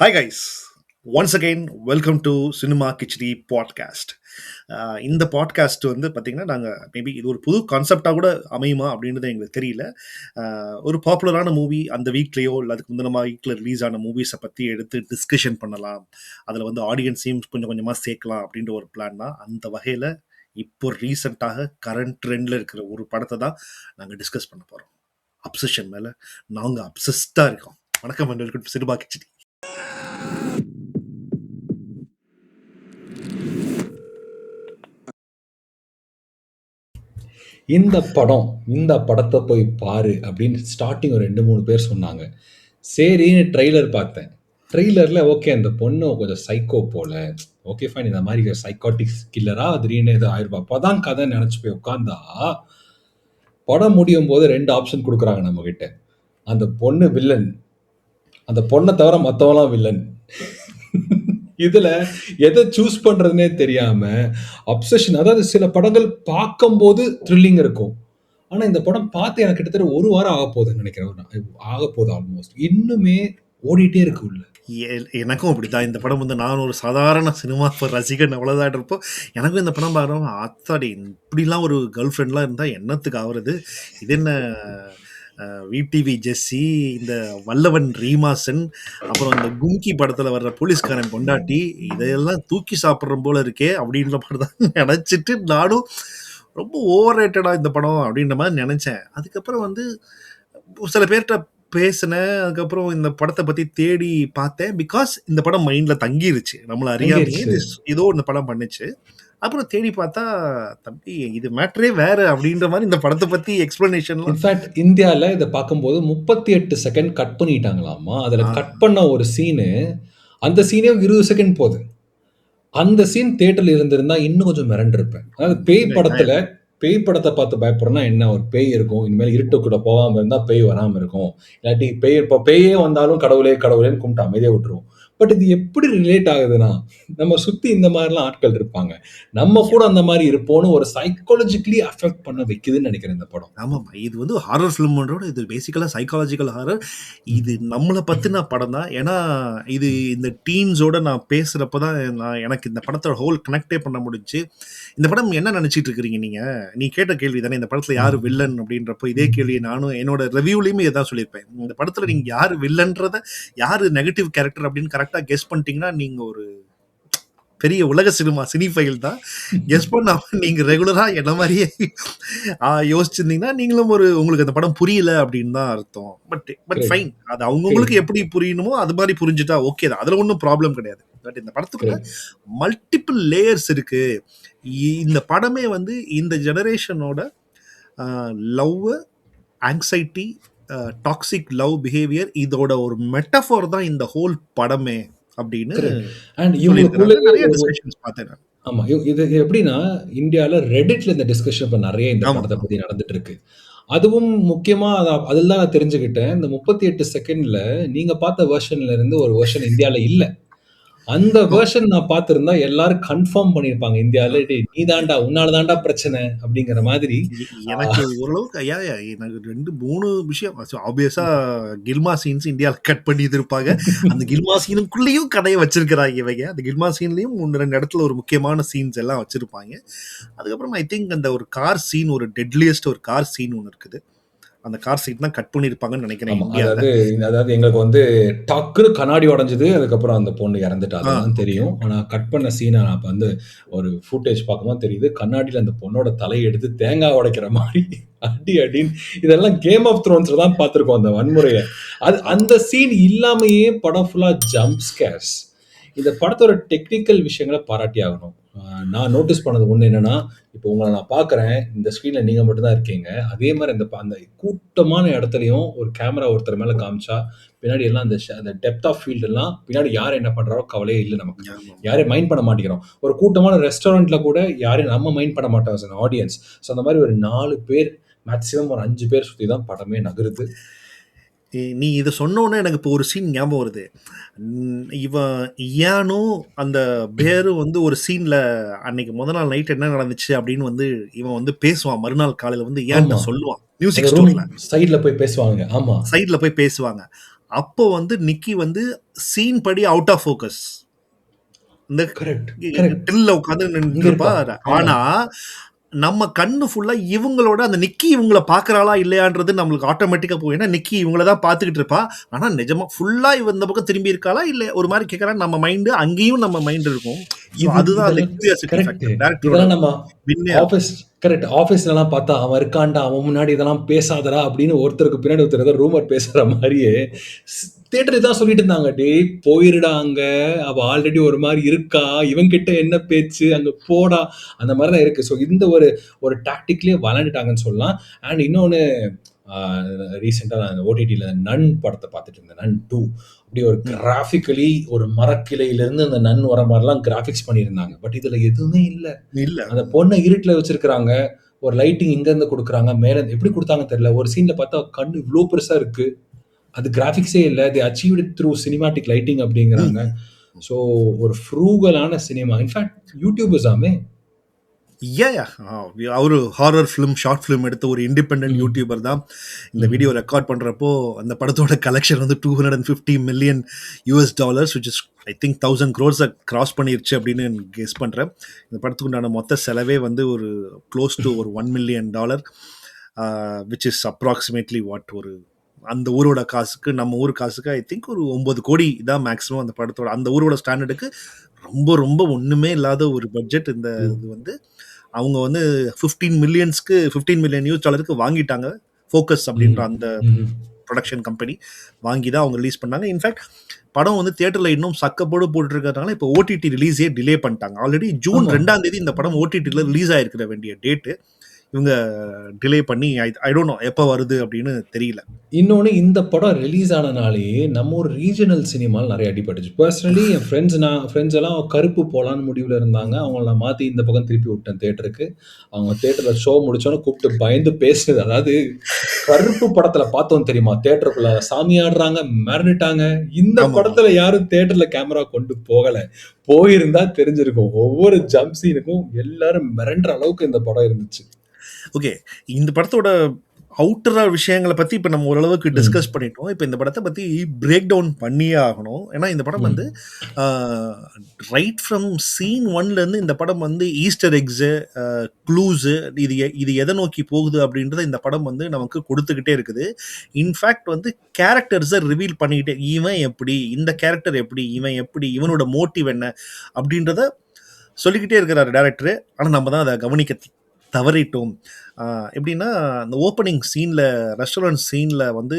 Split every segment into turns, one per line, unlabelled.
Hi guys, once again welcome to Cinema Kichdi podcast. இந்த podcast வந்து பார்த்தீங்கன்னா நாங்கள் மேபி இது ஒரு புது கான்செப்டாக கூட அமையுமா அப்படின்றது எங்களுக்கு தெரியல. ஒரு பாப்புலரான மூவி அந்த வீக்லேயோ இல்லை அதுக்கு முந்தின வீக்கில் ரிலீஸ் ஆன மூவிஸை பற்றி எடுத்து டிஸ்கஷன் பண்ணலாம், அதில் வந்து ஆடியன்ஸையும் கொஞ்சம் கொஞ்சமாக சேர்க்கலாம் அப்படின்ற ஒரு பிளான் தான். அந்த வகையில் இப்போ ரீசெண்டாக கரண்ட் ட்ரெண்டில் இருக்கிற ஒரு படத்தை தான் நாங்கள் டிஸ்கஸ் பண்ண போகிறோம். அப்சஷன் மேலே நாங்கள் அப்சஸ்டாக இருக்கோம். வணக்கம் and welcome to cinema khichdi.
இந்த படத்தை போய் பாரு அப்படின்னு ஸ்டார்டிங் ஒரு 2-3 பேர் சொன்னாங்க. சரின்னு ட்ரெய்லர் பார்த்தேன். ட்ரெய்லரில் ஓகே அந்த பொண்ணு கொஞ்சம் சைக்கோ போல, ஓகே ஃபைன், இந்த மாதிரி சைக்காட்டிக் கில்லரா திடீர்னு ஏதோ ஆயிடுவா, அப்போதான் கதை நினச்சி போய் உட்காந்தா படம் முடியும் போது 2 ஆப்ஷன் கொடுக்குறாங்க நம்மக்கிட்ட. அந்த பொண்ணு வில்லன், அந்த பொண்ணை தவிர மற்றவங்களாம் வில்லன். இதுல எதை சூஸ் பண்றதுனே தெரியாம அப்சஷன். அதாவது சில படங்கள் பார்க்கும்போது த்ரில்லிங் இருக்கும், ஆனா இந்த படம் பார்த்து எனக்கு கிட்டத்தட்ட 1 வாரம் ஆக போகுதுன்னு நினைக்கிறேன். ஆக போகுது ஆல்மோஸ்ட். இன்னுமே ஓடிட்டே இருக்கு உள்ள.
எனக்கும் அப்படிதான். இந்த படம் வந்து நான் ஒரு சாதாரண சினிமா ரசிகன் அவ்வளோதான் இருப்போம். எனக்கும் இந்த படம் பார்க்குறோம், ஆத்தாடி இப்படிலாம் ஒரு கேர்ள் ஃப்ரெண்ட்லாம் இருந்தால் என்னத்துக்கு ஆகுறது? இது என்ன விடிவி ஜெஸ்ஸி, இந்த வல்லவன் ரீமாசன், அப்புறம் இந்த கும்கி படத்தில் வர்ற போலீஸ்காரன் பொண்டாட்டி, இதையெல்லாம் தூக்கி சாப்பிட்ற போல இருக்கே அப்படின்ற மாதிரி தான் நினச்சிட்டு நானும் ரொம்ப ஓவர் ரேட்டடாக இந்த படம் அப்படின்ற மாதிரி நினச்சேன். அதுக்கப்புறம் வந்து சில பேர்கிட்ட பேசினேன். அதுக்கப்புறம் இந்த படத்தை பற்றி தேடி பார்த்தேன். பிகாஸ் இந்த படம் மைண்டில் தங்கிருச்சு, நம்மளை அறியாமையே ஏதோ இந்த படம் பண்ணுச்சு. அப்புறம் தேடி பார்த்தா தம்பி இது மேட்டரே வேற அப்படின்ற மாதிரி இந்த படத்தை பற்றி எக்ஸ்பிளனேஷன்.
இன்ஃபேக்ட் இந்தியாவில் இதை பார்க்கும்போது 38 செகண்ட் கட் பண்ணிட்டாங்களாமா. அதில் கட் பண்ண ஒரு சீனு, அந்த சீனே 20 செகண்ட் போகுது. அந்த சீன் தியேட்டர்ல இருந்திருந்தா இன்னும் கொஞ்சம் மிரண்டிருப்பேன். அதாவது பேய் படத்தை பார்த்து பயப்படுறோம்னா என்ன, ஒரு பேய் இருக்கும், இனிமேல் இருட்டுக்குள்ள போகாம இருந்தா பேய் வராம இருக்கும், இல்லாட்டி பேயே வந்தாலும் கடவுளே கடவுளேன்னு கும்பிட்டு அமைதியா விட்டுருவோம். பட் இது எப்படி ரிலேட் ஆகுதுன்னா, நம்ம சுத்தி இந்த மாதிரிலாம் ஆட்கள் இருப்பாங்க, நம்ம கூட அந்த மாதிரி இருப்போம்னு ஒரு சைக்காலஜிக்கலி அஃபெக்ட் பண்ண வைக்குதுன்னு நினைக்கிறேன் இந்த படம்.
ஆமாம், இது வந்து ஹாரர் ஃபிலிம்ன்றோட இது பேசிக்கலாக சைக்காலஜிக்கல் ஹாரர். இது நம்மளை பற்றின படம் தான். ஏன்னா இது இந்த டீன்ஸோட நான் பேசுகிறப்ப தான் எனக்கு இந்த படத்தோட ஹோல் கனெக்டே பண்ண முடிஞ்சு. இந்த படம் என்ன நினச்சிட்டு இருக்கிறீங்க நீங்கள்? நீ கேட்ட கேள்வி தானே, இந்த படத்தில் யார் வில்லன் அப்படின்றப்போ இதே கேள்வியை நானும் என்னோட ரிவ்யூலையுமே இதான் சொல்லியிருப்பேன். இந்த படத்தில் நீங்கள் யார் வில்லன்றதை, யார் நெகட்டிவ் கேரக்டர் அப்படின்னு கரெக்டாக கெஸ் பண்ணிட்டீங்கன்னா நீங்கள் ஒரு பெரிய உலக சினிஃபைல் தான். கெஸ் பண்ணாம நீங்க ரெகுலரா என்ன மாதிரியே யோசிச்சிருந்தீங்கன்னா நீங்களும் உங்களுக்கு அந்த படம் புரியல அப்படின்னு தான் அர்த்தம். பட் ஃபைன், அது அவங்கவுங்களுக்கு எப்படி புரியணுமோ அது மாதிரி புரிஞ்சுட்டா ஓகே தான், அதுல ஒன்றும் ப்ராப்ளம் கிடையாது. பட் இந்த படத்துக்குள்ள மல்டிபிள் லேயர்ஸ் இருக்கு. இந்த படமே வந்து இந்த ஜெனரேஷனோட love, anxiety, toxic love behaviour, இதோட ஒரு மெட்டஃபோர் தான் இந்த ஹோல் படமே அப்படின்னு.
அண்ட் இவங்களுக்குள்ள நிறைய டிஸ்கஷன்ஸ் பார்த்தேன். ஆமா, இது எப்படின்னா இந்தியாவில் ரெடிட்ல இந்த டிஸ்கஷன் இப்போ நிறைய இந்த படத்தை பற்றி நடந்துட்டு இருக்கு. அதுவும் முக்கியமா அதில் தான் நான் தெரிஞ்சுக்கிட்டேன், இந்த 38 செகண்ட்ல நீங்க பார்த்த வெர்ஷன்ல இருந்து ஒரு வெர்ஷன் இந்தியாவில் இல்லை. அந்த வெர்ஷன் நான் பார்த்திருந்தா எல்லாரும் கன்ஃபார்ம் பண்ணியிருப்பாங்க இந்தியாவில், நீ தாண்டா, உன்னால தாண்டா பிரச்சனை அப்படிங்கிற மாதிரி.
எனக்கு ஓரளவுக்கு எனக்கு 2-3 விஷயம் ஆப்வியஸா கில்மா சீன்ஸ் இந்தியாவில் கட் பண்ணி இருப்பாங்க. அந்த கில்மா சீனுக்குள்ளேயும் கதையை வச்சிருக்கிறாங்க இவங்க. அந்த கில்மா சீன்லயும் 1-2 இடத்துல ஒரு முக்கியமான சீன்ஸ் எல்லாம் வச்சிருப்பாங்க. அதுக்கப்புறம் ஐ திங்க் அந்த ஒரு கார் சீன், ஒரு டெட்லியஸ்ட் ஒரு கார் சீன் ஒன்று இருக்குது. அந்த கார் சீட் தான் கட் பண்ணியிருப்பாங்கன்னு நினைக்கிறேன்.
அதாவது எங்களுக்கு வந்து டக்குனு கண்ணாடி உடஞ்சது, அதுக்கப்புறம் அந்த பொண்ணு இறந்துட்டா, அதுதான் தெரியும். ஆனால் கட் பண்ண சீனை நான் இப்போ வந்து ஒரு ஃபுட்டேஜ் பார்க்கும்போது தெரியுது, கண்ணாடியில் அந்த பொண்ணோட தலையை எடுத்து தேங்காய் உடைக்கிற மாதிரி அடின்னு. இதெல்லாம் கேம் ஆஃப் த்ரோன்ஸ்ல தான் பார்த்துருக்கோம் அந்த வன்முறையை. அந்த சீன் இல்லாமையே படம் ஃபுல்லாக ஜம்ப் ஸ்கேர்ஸ். இந்த படத்தோட டெக்னிக்கல் விஷயங்களை பாராட்டி ஆகணும். நான் நோட்டீஸ் பண்ணது ஒன்று என்னன்னா, இப்போ உங்களை நான் பார்க்குறேன், இந்த ஸ்க்ரீனில் நீங்கள் மட்டும்தான் இருக்கீங்க. அதே மாதிரி அந்த கூட்டமான இடத்துலையும் ஒரு கேமரா ஒருத்தர் மேலே காமிச்சா பின்னாடி எல்லாம் அந்த டெப்த் ஆஃப் ஃபீல்டு எல்லாம் பின்னாடி யார் என்ன பண்ணுறாரோ கவலையே இல்லை நமக்கு. யாரையும் மைண்ட் பண்ண மாட்டேங்கிறோம். ஒரு கூட்டமான ரெஸ்டாரண்ட்டில் கூட யாரையும் நம்ம மைண்ட் பண்ண மாட்டோம் ஆடியன்ஸ். ஸோ அந்த மாதிரி ஒரு 4 பேர், மேக்ஸிமம் ஒரு 5 பேர் சுற்றி தான் படமே நகருது.
நீ இதை சொன்னோன்னே எனக்கு இப்போ ஒரு சீன் ஞாபகம் வருது. இவன் இயானும் அந்த பேரும் வந்து ஒரு சீனில் அன்னைக்கு முதல் நாள் நைட் என்ன நடந்துச்சு அப்படின்னு வந்து இவன் வந்து பேசுவான். மறுநாள் காலையில் வந்து இயான்ட்ட சொல்லுவான். மியூசிக் ஸ்டோரில்
சைடில் போய் பேசுவாங்க. ஆமாம்,
சைடில் போய் பேசுவாங்க. அப்போ வந்து நிக்கி வந்து சீன் படி அவுட் ஆஃப் ஃபோக்கஸ். இந்த
கரெக்ட், கரெக்ட்.
டில்ல உட்காந்து
இங்க
நின்றுருப்பா.
இருப்பா. ஆமா.
ஆனா நம்ம கண்ணு ஃபுல்லா இவங்களோட அந்த நிக்கி இவங்கள பார்க்கறாளா இல்லையான்றது நம்மளுக்கு ஆட்டோமேட்டிக்கா போகும். ஏன்னா நிக்கி இவங்கள தான் பார்த்துக்கிட்டு இருப்பா. ஆனா நிஜமா ஃபுல்லா இவ இந்த பக்கம் திரும்பி இருக்காளா? இல்ல ஒரு மாரி கேட்கறான்னு நம்ம மைண்ட் அங்கேயும் நம்ம மைண்ட் இருக்கும். ஸோ அதுதான் அந்த
இதெல்லாம்
கியூரியாசிட்டி
கரெக்ட்.
ஃபேக்டர். டைரக்டரோட
இதெல்லாம் நம்ம
வின்னே அது.
Office correct. ஆஃபீஸ்லலாம் பார்த்தா, "அவன் இருக்கான்டா, அவன் முன்னாடி இதெல்லாம் பேசாதடா" அப்படின்னு ஒருத்தருக்கு பின்னாடி ஒருத்தர் ஏதோ ரூமர் பேசுற மாரியே, தியேட்டர் இதான் சொல்லிட்டு இருந்தாங்க. "டேய் போயிருடா அங்க. அவ ஆல்ரெடி ஒரு மாரி இருக்கா. இவன் கிட்ட என்ன பேச்சு? அங்க போடா." அந்த மாரி தான் இருக்கு. ஸோ இந்த ஒரு ஒரு டாக்டிக்லயே விளையாண்டுட்டாங்கன்னு சொல்லலாம். அண்ட் இன்னொன்னு ஆ ரீசென்ட்டா நான் ஓடிடில நன் படத்த பார்த்துட்டு இருந்தேன். நன் 2. அப்படியே ஒரு
ம்.
கிராஃபிக்கலி ஒரு மரக்கிளையிலிருந்து அந்த நன் வர மாரிலாம் கிராபிக்ஸ் பண்ணியிருந்தாங்க. பட் இதுல எதுவுமே இல்ல.
இல்ல.
அந்த பொண்ண இருட்டுல வச்சிருக்காங்க. ஒரு லைட்டிங் இங்கருந்து குடுக்குறாங்க. மேல இருந்து எப்படி குடுத்தாங்கன்னு தெரியல. ஒரு சீன்ல பார்த்தா கண்ணு இவ்ளோ பெருசா இருக்கு. அது கிராபிக்ஸே இல்ல. They achieved it through cinematic lighting அப்படிங்கிறாங்க.
ம்.
ஸோ ஒரு ஃப்ரூகலான சினிமா. இன்ஃபாக்ட் யூடியூபர்ஸாமே.
அவரு ஹாரர் ஃபிலிம், ஷார்ட் ஃபிலிம் எடுத்த ஒரு இண்டிபெண்டன்ட்
ம்.
யூடியூபர் தான். இந்த
ம்ஹ்ம்.
வீடியோ ரெக்கார்ட் பண்றப்போ அந்த படத்தோட கலெக்ஷன் வந்து $250 million US, which is I think 1000 crores cross பண்ணிருச்சு அப்படின்னு கெஸ் பண்றேன். இந்த படத்துக்கு உண்டான மொத்த செலவே வந்து ஒரு க்ளோஸ் டு ஒரு $1 million, which is approximately what ஒரு அந்த ஊரோட காசுக்கு நம்ம ஊர் காசுக்கு ஐ திங்க் ஒரு 9 கோடி தான் மேக்ஸிமம் அந்த படத்தோட அந்த ஊரோட ஸ்டாண்டர்டுக்கு ரொம்ப ரொம்ப ஒண்ணுமே இல்லாத ஒரு பட்ஜெட். இந்த
ம்.
இது வந்து அவங்க வந்து 15 மில்லியன் யூஎஸ் டாலருக்கு வாங்கிட்டாங்க. ஃபோக்கஸ் அப்படின்ற
ம்ஹ்ம்.
அந்த
ம்ஹ்ம்.
ப்ரொடக்ஷன் கம்பெனி வாங்கி தான் அவங்க ரிலீஸ் பண்ணாங்க. இன்ஃபேக்ட் படம் வந்து தியேட்டர்ல இன்னும் சக்கப்போடு போட்டு இருக்கிறதுனால இப்போ ஓடிடி ரிலீஸே டிலே பண்ணிட்டாங்க. ஆல்ரெடி ஜூன்
ஆமா.
2ஆம் தேதி இந்த படம் ஓடிடில ரிலீஸ் ஆயிருக்கிற வேண்டிய டேட்டு இவங்க டிலே பண்ணி ஐ டோன்ட் நோ எப்போ வருது அப்படின்னு தெரியல.
இன்னொன்னு இந்த படம் ரிலீஸ் ஆன நாளேயே நம்ம ஒரு ரீஜனல் சினிமால நெறைய அடிபட்டுச்சு. பெர்சனலி என் ஃபிரெண்ட்ஸ் எல்லாம் கருப்பு போலான்னு முடிவுல இருந்தாங்க. அவங்கள நான் மாத்தி இந்த பக்கம் திருப்பி விட்டேன் தியேட்டருக்கு. அவங்க தியேட்டர்ல ஷோ முடிச்சோனே கூப்பிட்டு பயந்து பேசுனது. அதாவது கருப்பு படத்துல பார்த்தோம் தெரியுமா? தியேட்டருக்குள்ள சாமி ஆடுறாங்க, மிரண்டுட்டாங்க. இந்த
ஆமா.
படத்துல யாரும் தியேட்டர்ல கேமரா கொண்டு போகல. போயிருந்தா தெரிஞ்சிருக்கும். ஒவ்வொரு ஜம்ப் சீனுக்கும் எல்லாரும் மிரண்ட்ற அளவுக்கு இந்த படம் இருந்துச்சு.
ஓகே. இந்த படத்தோட அவுட்டரா விஷயங்கள பத்தி இப்ப நம்ம ஓரளவுக்கு
ம்.
டிஸ்கஸ் பண்ணிட்டோம். இப்ப இந்த படத்த பத்தி பிரேக் டவுன் பண்ணியே ஆகணும். ஏன்னா இந்த படம் வந்து
ம்.
ஆ ரைட் ஃப்ரம் சீன் 1லேருந்து இந்த படம் வந்து ஈஸ்டர் எக்ஸு, க்ளூஸு இது எத நோக்கி போகுது அப்படின்றத இந்த படம் வந்து நமக்கு குடுத்துக்கிட்டே இருக்குது. இன்ஃபேக்ட் வந்து கேரக்டர்ஸ ரிவீல் பண்ணிக்கிட்டே இவன் எப்படி? இந்த கேரக்டர் எப்படி? இவன் எப்படி? இவனோட மோட்டிவ் என்ன? அப்படின்றத சொல்லிக்கிட்டே இருக்கிறாரு டைரக்டரு. ஆனா நம்ம தான் அத கவனிக்க தவறிட்டோம். எப்படின்னா, அந்த ஓப்பனிங் சீன்ல ரெஸ்டாரண்ட் சீன்ல வந்து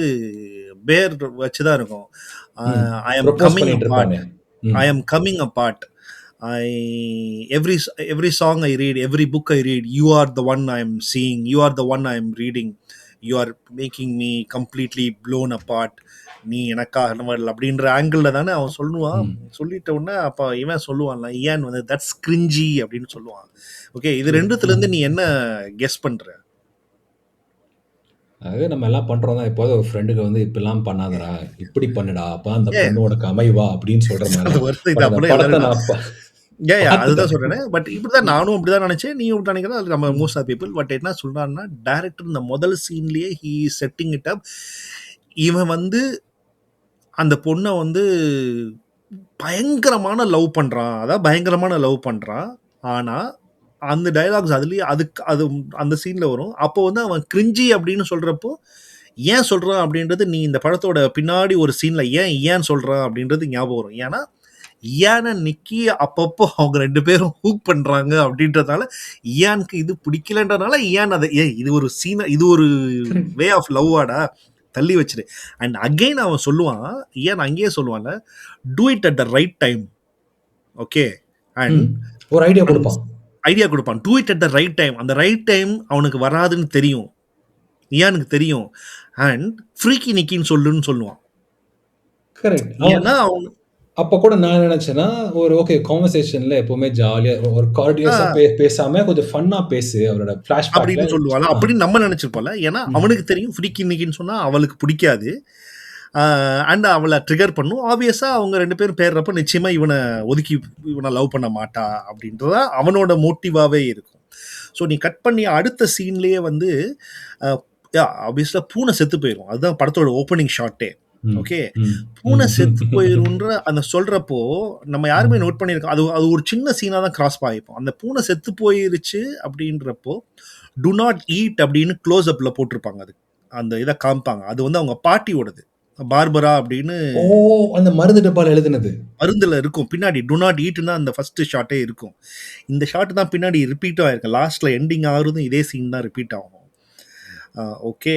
பேர் வச்சு தான் இருக்கும்.
ம்.
ஐ அம்
ப்ரொபோஸ்
கமிங்
பண்ணிட்டு
அபார்ட்.
இருப்பானே. ம்.
I am coming apart. I every song I read, every book I read, you are the one I am seeing, you are the one I am reading, you are making me completely blown apart. நீ எனக்கானவள் அப்படின்ற angle தானே அவன் சொல்லுவான்.
ம்.
சொல்லிட்ட உடனே அப்ப இவன் சொல்லுவான்ல, ஏன் வந்து தட்ஸ் கிரிஞ்சி அப்படின்னு சொல்லுவான். ஓகே, இது
ம்.
ரெண்டுத்துல இருந்து நீ என்ன கெஸ் பண்ற?
அது நம்ம எல்லாம் பண்றோம் தான். எப்போவாவது ஒரு ஃப்ரெண்டுக்கு வந்து இப்படிலாம் பண்ணாதடா, இப்படி பண்ணுடா, அப்பதான் அந்த
ஏ
பொண்ணு உனக்கு அமைவா அப்படின்னு சொல்ற மாரி
அது
தான்.
வருது, இது
பட் அந்த
அப்படியே
படத்த
எல்லாரும்
நான்
அதுதான்
பார்த்துட்டேன்.
சொல்றேனே. பட் இப்படிதான் நானும் அப்படிதான் நினைச்சேன், நீயும் இப்படி நினைக்கிற, அது நம்ம
ம்.
Most of people. பட் என்ன சொல்றாருன்னா, டைரக்டர் இந்த முதல் சீன்லயே ஹி செட்டிங் இட் அப். இவன் வந்து அந்த பொண்ண வந்து பயங்கரமான லவ் பண்றான். அதான் பயங்கரமான லவ் பண்றான். ஆனா, அந்த டயலாக்ஸ் அதுலயே அது அந்த சீன்ல வரும். அப்போ வந்து அவன் கிரிஞ்சி அப்படின்னு சொல்றப்போ, ஏன் சொல்றான் அப்படின்றது நீ இந்த படத்தோட பின்னாடி ஒரு சீன்ல ஏன் சொல்றான் அப்படின்றது ஞாபகம் வரும். ஏன்னா, இயான் அண்ட் நிக்கி அப்பப்போ அவங்க 2 பேரும் ஹூக் பண்றாங்க அப்படின்றதால, இயானுக்கு இது பிடிக்கலன்றனால இயான் அத இது ஒரு இது ஒரு
கரெக்ட்.
வே ஆஃப் லவ்வாடா தள்ளி வச்சுரு. அண்ட் அகைன் அவன் சொல்லுவான், இயான் அங்கேயே சொல்லுவான்ல, do it at the right time. Okay. And
ம். ஒரு ஐடியா குடுப்பான்.
ஐடியா குடுப்பான். Do it at the right time. அந்த ரைட் டைம் அவனுக்கு வராதுன்னு தெரியும். இயானுக்கு தெரியும். அண்ட் ஃப்ரீக்கி நிக்கின்னு சொல்லுன்னு சொல்லுவான்.
கரெக்ட்.
ஏன்னா அவன்
அப்ப கூட நான் நினைச்சேன்னா, ஒரு ஓகே கான்வர்சேஷன்ல எப்பவுமே ஜாலியா ஒரு கார்டியஸா
ஆ
பேசாம கொஞ்சம் ஃபன்னா பேசு. அவரோட ஃபிளாஷ்பேக்ல
அப்படின்னு சொல்லுவான்ல.
ஆ.
அப்படின்னு நம்ம நினைச்சிருப்போம்ல. ஏன்னா
ம்.
அவனுக்கு தெரியும் ஃப்ரீக்கி நிக்கின்னு சொன்னா அவளுக்கு பிடிக்காது. அண்ட் அவள ட்ரிகர் பண்ணும். ஆப்வியஸா அவங்க 2 பேரும் சேர்றப்ப நிச்சயமா இவன லவ் பண்ண மாட்டா அப்படின்றது தான் அவனோட மோட்டிவாவே இருக்கும். ஸோ நீ கட் பண்ணி அடுத்த சீன்லயே வந்து ஆப்வியஸா பூனை செத்து போயிரும். அதுதான் படத்தோட ஓப்பனிங் ஷாட்டே.
ம்.
ஓகே.
ம்.
பூனை
ம்.
செத்து போயிரும்ன்ற அந்த சொல்றப்போ, நம்ம யாருமே நோட் பண்ணியிருக்கோம். அது அது ஒரு சின்ன சீனா தான் கிராஸ் ஆகிப்போம். அந்த பூனை செத்து போயிருச்சு அப்படின்றப்போ, "டு நாட் ஈட்" அப்படின்னு க்ளோஸ் அப்ல போட்டிருப்பாங்க அது. அந்த இத காமிப்பாங்க. அது வந்து அவங்க பாட்டியோடது. பார்பரா அப்படின்னு
ஓ! அந்த மருந்து டப்பால எழுதுனது.
மருந்துல இருக்கும். பின்னாடி "டு நாட் ஈட்ன்னு" தான் அந்த ஃபர்ஸ்ட் ஷாட்டே இருக்கும். இந்த ஷாட் தான் பின்னாடி ரிப்பீட்டும் ஆயிருக்கு. லாஸ்ட்ல எண்டிங் ஆகுறதும் இதே சீன் தான் ரிப்பீட் ஆகும். ஓகே.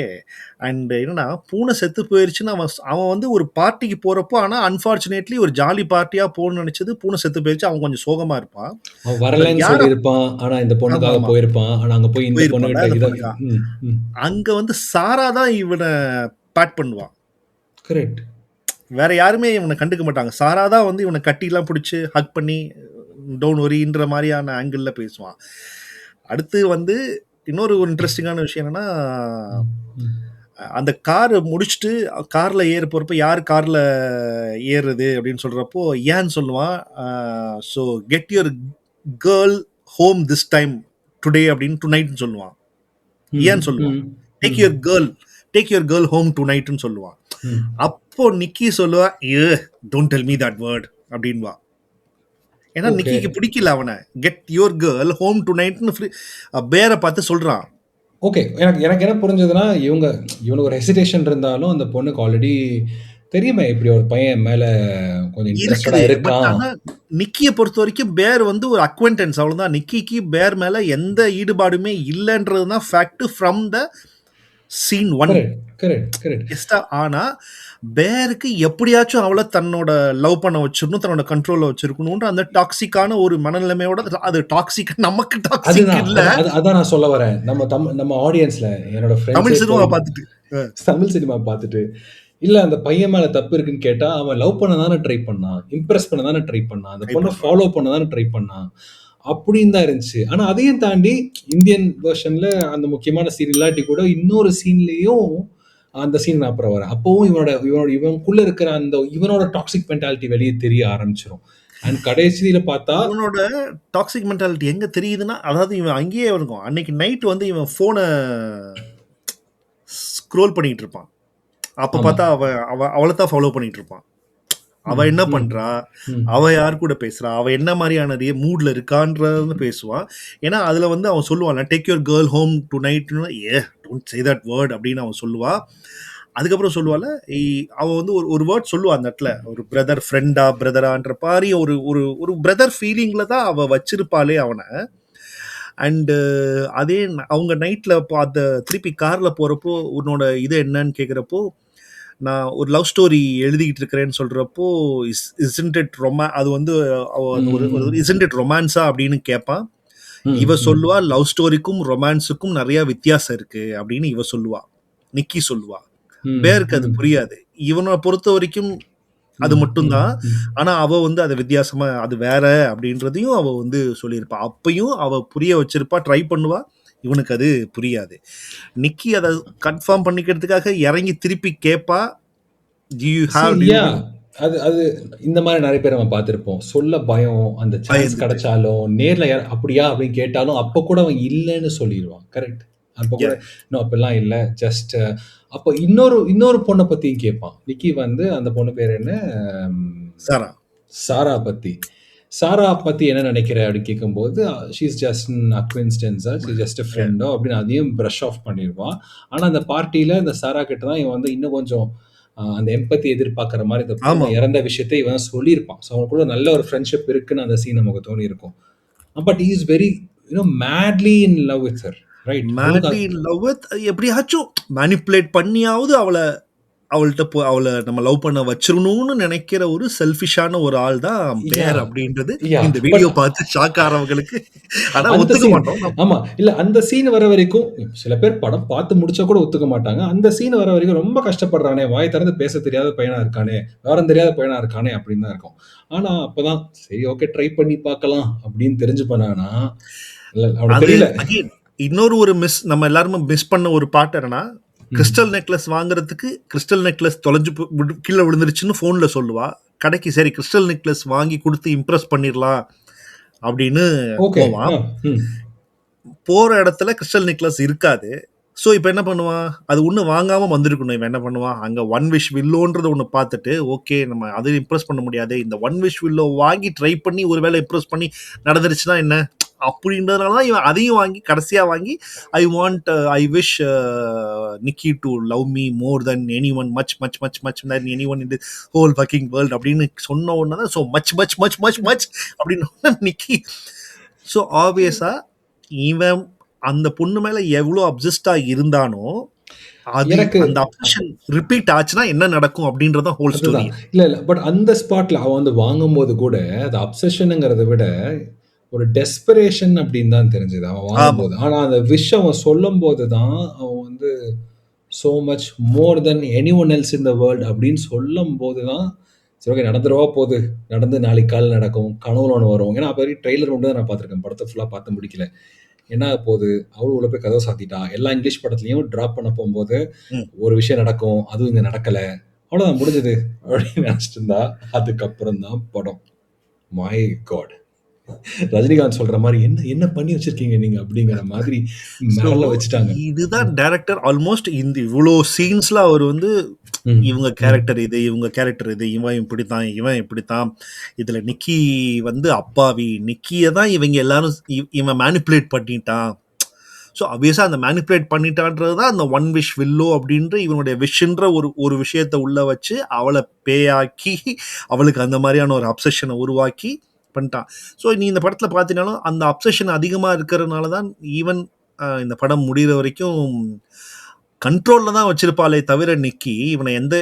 அண்ட் என்னன்னா, பூனை செத்து போயிருச்சுன்னு அவன் அவன் வந்து ஒரு பார்ட்டிக்கு போறப்போ, ஆனா அன்பார்ச்சுனேட்லி ஒரு ஜாலி பார்ட்டியா போகணும்னு நெனச்சது, பூனை செத்து போயிருச்சு. அவன் கொஞ்சம் சோகமா இருப்பான்.
அவன்
பட்
வரலன்னு
யார
சொல்லியிருப்பான். ஆனா இந்த பொண்ணுக்காக
ஆமாமா.
போயிருப்பான். ஆனா அங்க போய் இந்த
போயிருப்பான்ல
பொண்ணுகிட்ட
அந்த
இத
பொண்ணுக்கா.
ம். ம்.
அங்க வந்து சாரா தான் இவன பேட் பண்ணுவா.
கரெக்ட்.
வேற யாருமே இவன கண்டுக்க மாட்டாங்க. சாரா தான் வந்து இவன கட்டிலாம் புடிச்சு, ஹக் பண்ணி, டோன்ட் வொரின்ற மாரியான ஆங்கிள்ல பேசுவான். அடுத்து வந்து இன்னொரு ஒரு இன்ட்ரஸ்டிங்கான விஷயம் என்னன்னா,
ம். ம்.
அந்த கார் முடிச்சுட்டு கார்ல ஏற போறப்ப யார் கார்ல ஏறுறது அப்படின்னு சொல்றப்போ ஏன்னு சொல்லுவான். So get your girl home this time today அப்படின்னு டுநைட்னு சொல்லுவான்.
ம்.
ஏன்னு சொல்லுவான்.
ம்.
Take
hmm.
Your girl take your girl home டுநைட்னு சொல்லுவான்.
ம்.
அப்போ நிக்கி சொல்லுவா, ஏ don't tell me that word அப்படின்வா. ஏன்னா
ஓகே.
நிக்கிக்கு பிடிக்கல அவனை. கெட் யுவர் கேர்ள் ஹோம் டுநைட்னு பேரை பார்த்து சொல்றான்.
ஓகே. எனக்கு எனக்கு என்ன புரிஞ்சதுன்னா, இவனுக்கு ஒரு ஹெசிடேஷன் இருந்தாலும், அந்த பொண்ணுக்கு ஆல்ரெடி தெரியுமே, இப்படி ஒரு பையன் மேல கொஞ்சம் இன்ட்ரஸ்டடா
இருக்குது. பட்
இருக்கான்.
ஆனா நிக்கிய பொறுத்தவரைக்கும் பேர் வந்து ஒரு அக்வைண்டன்ஸ் அவ்வளவுதான். நிக்கிக்கு பேர் மேல எந்த ஈடுபாடுமே இல்லன்றது தான் fact from the scene 1.
Correct, correct, correct.
எஸ்டா ஆனா பேருக்கு எப்படியாச்சும் அவளை தன்னோட லவ் பண்ண வச்சிடணும், தன்னோட கண்ட்ரோல்ல வச்சிருக்கணும்ன்ற அந்த டாக்ஸிக்கான ஒரு மனநிலைமையோட அது டாக்ஸிக் நமக்கு டாக்ஸிக்
அதுதான்.
இல்ல.
அதான் நான் சொல்ல வரேன். நம்ம ஆடியன்ஸ்ல என்னோட
தமிழ்
ஃப்ரெண்ட்ஸே
சினிமா
போய்
பார்த்துட்டு.
தமிழ் சினிமா பார்த்துட்டு, இல்ல அந்த பையன் மேல தப்பு இருக்குன்னு கேட்டா, அவன் லவ் பண்ண தானே ட்ரை பண்ணான். இம்ப்ரெஸ் பண்ண தானே ட்ரை பண்ணான். அந்த
ட்ரை
பொண்ண
பண்றான்.
ஃபாலோ பண்ண தானே ட்ரை பண்ணான். அப்படின்னு தான் இருந்துச்சு. ஆனா அதையும் தாண்டி இந்தியன் வெர்ஷன்ல அந்த முக்கியமான சீன் இல்லாட்டி கூட இன்னொரு சீன்லயும் அந்த சீன் நான் அப்புறம் வரேன். அப்பவும் இவனுக்குள்ள இருக்கிற அந்த இவனோட டாக்ஸிக் மென்டாலிட்டி வெளிய தெரிய ஆரம்பிச்சிரும். அண்ட் கடைசியில பார்த்தா
இவனோட டாக்ஸிக் மென்டாலிட்டி எங்க தெரியுதுன்னா, அதாவது இவன் அங்கேயே இருக்கும். அன்னைக்கு நைட் வந்து இவன் போனை ஸ்க்ரோல் பண்ணிட்டு இருப்பான். அப்ப
ஆமா.
பார்த்தா அவளை தான் ஃபாலோ பண்ணிட்டு இருப்பான். அவ
ம்,
என்ன
ம்,
பண்றா,
ம்,
அவ யார் கூட பேசுறா, அவ என்ன மாதிரியான மூட்ல இருக்கான்றத பேசுவான். ஏன்னா அதுல வந்து அவன் சொல்லுவான், டேக் யுவர் கேர்ள் ஹோம் டு நைட்னு. டோன்ட் சே தட் வேர்ட் அப்படின்னு அவன் சொல்லுவா. அதுக்கப்புறம் சொல்லுவாள், அவ வந்து ஒரு ஒரு வேர்ட் சொல்லுவா அந்த இடத்துல, ஒரு பிரதர் ஃப்ரெண்டா பிரதரான்ற மாதிரி ஒரு ஒரு ஒரு பிரதர் ஃபீலிங்ல தான் அவ வச்சிருப்பாளே அவனை. அண்டு அதே அவங்க நைட்ல பார்த்த திருப்பி கார்ல போறப்போ உன்னோட இது என்னன்னு கேட்குறப்போ, நான் ஒரு லவ் ஸ்டோரி எழுதிக்கிட்டு இருக்கிறேன்னு சொல்றப்போ, இஸ்ன்ட் இட் அது வந்து அவ அந்த ஒரு
ம்,
இஸ்ன்ட் இட் ரொமான்ஸா அப்படின்னு கேட்பான்.
ம்,
இவ
ம்,
சொல்லுவா, லவ் ஸ்டோரிக்கும் ரொமான்ஸுக்கும் நிறைய வித்தியாசம் இருக்கு அப்படின்னு இவ சொல்லுவா. நிக்கி சொல்லுவா.
ம்,
பேருக்கு அது
ம்,
புரியாது. இவனை பொறுத்த வரைக்கும் அது
ம்,
மட்டும்
ம்,
தான்.
ம்.
ஆனா அவ வந்து அது வித்தியாசமா அது வேற அப்படின்றதையும் அவ வந்து சொல்லியிருப்பா. அப்பயும் அவ புரிய வச்சிருப்பா, ட்ரை பண்ணுவா. இவனுக்கு அது புரியாது. நிக்கி அத கன்ஃபார்ம் பண்ணிக்கிறதுக்காக இறங்கி திருப்பி கேட்பா. "To you
See,
have to you
yeah. அது அது இந்த மாரி நெறைய பேர் நம்ம பார்த்திருப்போம். சொல்ல பயம், அந்த சான்ஸ்
பயந்துட்டு."
கிடைச்சாலும், நேர்ல "அப்படியா?" அப்படின்னு கேட்டாலும், அப்ப கூட அவன் இல்லன்னு சொல்லிருவான். கரெக்ட். அப்ப கூட,
யாஹ்!
"நோ அப்படிலாம் இல்ல. ஜஸ்ட்" அப்ப இன்னொரு இன்னொரு பொண்ண பத்தியும் கேட்பான். நிக்கி வந்து அந்த பொண்ணு பேரு என்ன? ம்
சாரா.
சாரா பத்தி. சாரா பத்தி என்ன நினைக்கிற? அப்படின்னு கேட்கும்போது, ஷி இஸ் ஜஸ்ட் அன் அக்வின்ஸ்டன்ஸா, ஷி இஸ் ஜஸ்ட் அ
யா.
ஃப்ரெண்டோ அப்படின்னு அதையும் பிரஷ் ஆஃப் பண்ணிருவான். ஆனா அந்த பார்ட்டியில இந்த சாரா கிட்ட தான் இவன் வந்து இன்னும் கொஞ்சம் அந்த எம்பத்தி எதிர்பார்க்கிற மாரி இந்த பொண்ணு
ஆமாமா.
இறந்த விஷயத்த இவன் சொல்லியிருப்பான். ஸோ அவனுக்குள்ள நல்ல ஒரு ஃப்ரெண்ட்ஷிப் இருக்குன்னு அந்த சீன் நமக்கு தோணியிருக்கும். But he is very madly in love with her. Right. அவனுக்கு
மேட்லி இன் லவ் வித் எப்படியாச்சும் மேனிபுலேட் பண்ணியாவது அவள்ட்ட அவள நம்ம லவ் பண்ண வச்சிரணும்னு நினைக்கிற ஒரு செல்ஃபிஷான ஒரு ஆள் தான்
யா
பேர் அப்படின்றது
யா
இந்த
பட்
வீடியோ பார்த்து ஷாக் ஆறவங்களுக்கு. ஆனா
அந்த
ஒத்துக்க
சீன்
மாட்டோம்.
ஆமா. இல்ல அந்த சீன் வர வரைக்கும் சில பேர் படம் பார்த்து முடிச்சா கூட ஒத்துக்க மாட்டாங்க. அந்த சீன் வர வரைக்கும் ரொம்ப கஷ்டப்படுறானே, வாய் திறந்து பேச தெரியாத பையனா இருக்கானே, விவரம் தெரியாத பையனா இருக்கானே அப்படின்னு தான் இருக்கும். ஆனா அப்பதான் சரி ஓகே ட்ரை பண்ணி பார்க்கலாம் அப்படின்னு தெரிஞ்சுப்பனானா, இல்ல அவனுக்கு
அது
தெரியல.
அகைன் இன்னொரு ஒரு நம்ம எல்லாருமே மிஸ் பண்ண ஒரு பாட்டு என்னன்னா,
ம்.
கிறிஸ்டல் நெக்லஸ் வாங்குறதுக்கு கிறிஸ்டல் நெக்லஸ் தொலைஞ்சு கீழே விழுந்துருச்சுன்னு ஃபோன்ல சொல்லுவா. கடைக்கு சரி கிறிஸ்டல் நெக்லஸ் வாங்கி கொடுத்து இம்ப்ரெஸ் பண்ணிடலாம் அப்படின்னு
ஓகே.
போவான்.
ம்.
போற இடத்துல கிறிஸ்டல் நெக்லஸ் இருக்காது. ஸோ இப்போ என்ன பண்ணுவான், அது ஒண்ணு வாங்காம வந்திருக்கணும். இவன் என்ன பண்ணுவான், அங்க ஒன் விஷ் வில்லோன்றத ஒண்ணு பார்த்துட்டு, ஓகே நம்ம அது இம்ப்ரெஸ் பண்ண முடியாது. இந்த ஒன் விஷ் வில்லோ வாங்கி ட்ரை பண்ணி ஒருவேளை இம்ப்ரெஸ் பண்ணி நடந்துருச்சுன்னா என்ன? அப்படின்றதுனால தான் இவன் அதையும் வாங்கி கடைசியா வாங்கி, I want I wish Nikki to love me more then anyone much much much much then anyone in the whole fucking world அப்படின்னு சொன்ன உடனே தான் so much much much much much அப்படின்னு நிக்கி. ஸோ ஆப்வியஸா இவன் அந்த பொண்ணு மேல எவ்வளோ அப்சஸ்டா இருந்தானோ அது
எனக்கு
அந்த அப்சஷன் ரிப்பீட் ஆச்சுன்னா என்ன நடக்கும் அப்படின்றத ஹோல் ஸ்டோரி.
அதுதான். இல்ல. பட் அந்த ஸ்பாட்ல அவன் வந்து வாங்கும்போது கூட அது அப்சஷன்ங்கிறத விட ஒரு டெஸ்பரேஷன் அப்படின்னு தான் தெரிஞ்சது அவன்
ஆமா
வாங்கும்போது. ஆனா அந்த விஷ் அவன் சொல்லும்போது தான் அவன் வந்து so much more then anyone else in the world அப்படின்னு சொல்லும்போது தான் சரி ஓகே நடந்துடவா போகுது. நடந்து நாளைக்கு காலைல நடக்கும். கனவுல ஒண்ணு வரும். ஏன்னா அப்ப வரைக்கும் ட்ரெய்லர் மட்டும் தான் நான் பார்த்துருக்கேன். படத்த ஃபுல்லா பார்த்து முடிக்கல. என்ன ஆகப் போகுது? அவளும் உள்ள போய் கதவ சாத்திட்டா. எல்லா இங்கிலீஷ் படத்துலயும் டிராப் பண்ண போம்போது
ம்.
ஒரு விஷயம் நடக்கும். அதுவும் இங்க நடக்கல. அவ்வளோதான் முடிஞ்சது அப்படின்னு நினைச்சிட்டு இருந்தா, அதுக்கப்புறம் தான் படம். My God! ரஜினிகாந்த் சொல்ற மாரி என்ன என்ன பண்ணி வச்சிருக்கீங்க நீங்க அப்படிங்கிற மாதிரி
ஸோ
மிரள வச்சுட்டாங்க.
இதுதான் டைரக்டர் ஆல்மோஸ்ட் இந்த இவ்வளோ சீன்ஸ்ல அவர் வந்து
ம்.
இவங்க
ம்.
கேரக்டர் இது, இவங்க கேரக்டர் இது, இவன் இப்படித்தான், இவன் இப்படித்தான். இதுல நிக்கி வந்து அப்பாவி, நிக்கிய தான் இவங்க எல்லாரும் இவன் மேனிப்புலேட் பண்ணிட்டான். ஸோ ஆப்வியஸா அந்த மேனிப்புலேட் பண்ணிட்டான்றது தான் அந்த ஒன் விஷ் வில்லோ அப்படின்ற இவனுடைய விஷன்ற ஒரு விஷயத்தை உள்ள வச்சு அவளை பேயாக்கி அவளுக்கு அந்த மாதிரியான ஒரு அப்சஷனை உருவாக்கி பண்ணிட்டான். ஸோ நீ இந்த படத்தில் பார்த்தீங்கன்னாலும் அந்த அப்சஷன் அதிகமாக இருக்கிறதுனால தான் ஈவன் இந்த படம் முடிகிற வரைக்கும் கண்ட்ரோல்ல தான் வச்சிருப்பாளே தவிர நிக்கி இவனை எந்த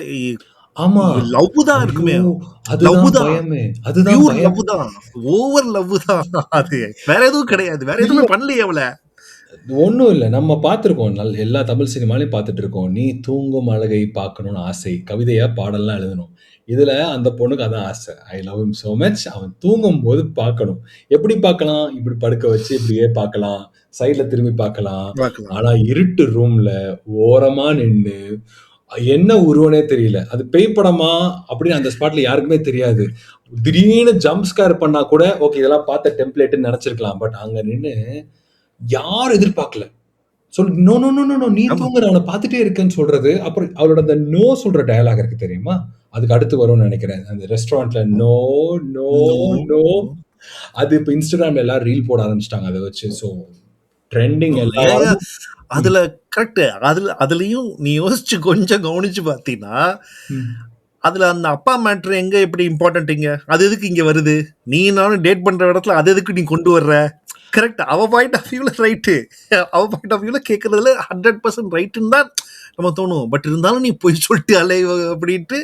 ஆமா.
லவ் தான்
ஐயோ!
இருக்குமே, லவ்
அதுதான்
தான்,
பயமே. அதுதான்
பியூர் லவ்
பயமே.
தான், ஓவர் லவ் தான். அது வேற எதுவும் கிடையாது, வேற
இல்ல.
எதுவுமே பண்ணலையே அவள.
ஒண்ணும் இல்ல. நம்ம பார்த்திருக்கோம். எல்லா தமிழ் சினிமாலயும் பார்த்துட்டு இருக்கோம். "நீ தூங்கும் அழகை பார்க்கணும்னு ஆசை." கவிதையா, பாடல்லாம் எழுதணும். இதுல அந்த பொண்ணுக்கு அதான் ஆசை. I love him so much. அவன் தூங்கும்போது பார்க்கணும். எப்படி பார்க்கலாம்? இப்படி படுக்க வச்சு இப்படியே பார்க்கலாம். சைடுல திரும்பி பார்க்கலாம்.
பார்க்கலாம்.
ஆனா இருட்டு ரூம்ல ஓரமா நின்னு என்ன உருவம்னே தெரியல. அது பேய் படமா? அப்படின்னு அந்த ஸ்பாட்ல யாருக்குமே தெரியாது. திடீர்னு ஜம்ப் ஸ்கேர் பண்ணா கூட, ஓகே இதெல்லாம் பார்த்த டெம்ப்ளேட்ன்னு நெனச்சிருக்கலாம். பட் அங்க நின்னு யாரும் எதிர்பார்க்கல. No, no, no, no, no நீ
ஆமா.
தூங்குற அவன பார்த்துட்டே இருக்கேன்னு சொல்றது. அப்புறம் அவளோட அந்த நோ சொல்ற டயலாக் இருக்கு தெரியுமா? அதுக்கு அடுத்து வரும்னு நெனைக்கிறேன். அந்த ரெஸ்டாரண்ட்ல no, no,
no,
no.
No.
அது இப்ப Instagramல எல்லாரும் ரீல் போட ஆரம்பிச்சுட்டாங்க அத வச்சு. ட்ரெண்டிங் எல்லா
ஏன்
வாரமும் ம்,
அதுல கரெக்ட். அதுலயும் நீ யோசிச்சு கொஞ்சம் கவனிச்சு பார்த்தீங்கன்னா,
ம்.
அதுல அந்த அப்பா மேட்ரு எங்க எப்படி இம்பார்ட்டன்ட் இங்க? அது எதுக்கு இங்க வருது? நீ நானும் டேட் பண்ற இடத்துல அது எதுக்கு நீ கொண்டு வர்ற? கரெக்ட். அவ பாயிண்ட் ஆஃப் வியூல ரைட்டு. அவ பாயிண்ட் ஆஃப் வியூல கேட்கறதுல 100% ரைட்டுன்னு தான் நம்ம தோணும். பட் இருந்தாலும் நீ பொய் சொல்லிட்டு அலைவ அப்படின்ட்டு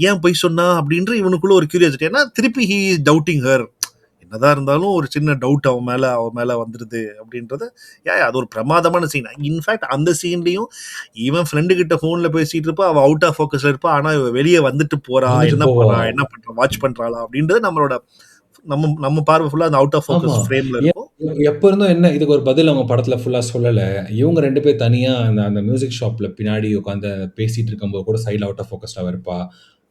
ஏன் பொய் சொன்னா அப்படின்ற இவனுக்குள்ள ஒரு கியூரியாசிட்டி. ஏன்னா திருப்பி ஹி இஸ் டவுட்டிங் ஹர். என்னதான் இருந்தாலும் ஒரு சின்ன டவுட் அவ மேல வந்துருது அப்படின்றது அது ஒரு பிரமாதமான சீன். இன்ஃபேக்ட் அந்த சீன்லயும் இவன் ஃப்ரெண்டு கிட்ட போன்ல பேசிட்டு இருப்பா, அவ அவுட் ஆஃப் ஃபோக்கஸ்ல இருப்பா. ஆனா இவ வெளியே வந்துட்டு போறா,
வந்துட்டு
என்ன
போவா.
போறா, என்ன பண்றா, வாட்ச் பண்றாளா அப்படின்றது நம்மளோட நம்ம நம்ம பார்வை ஃபுல்லா அந்த அவுட் ஆஃப்
ஆமா.
ஃபோக்கஸ் ஃப்ரேம்ல இருக்கும்.
எப்ப இருந்தும் என்ன இதுக்கு ஒரு பதில் அவங்க படத்துல ஃபுல்லா சொல்லல. இவங்க 2 பேர் தனியா அந்த அந்த மியூசிக் ஷாப்ல பின்னாடி உட்கார்ந்து பேசிட்டு இருக்கும்போது கூட சைடுல அவுட் ஆஃப் ஃபோகஸ்ல அவ இருப்பா.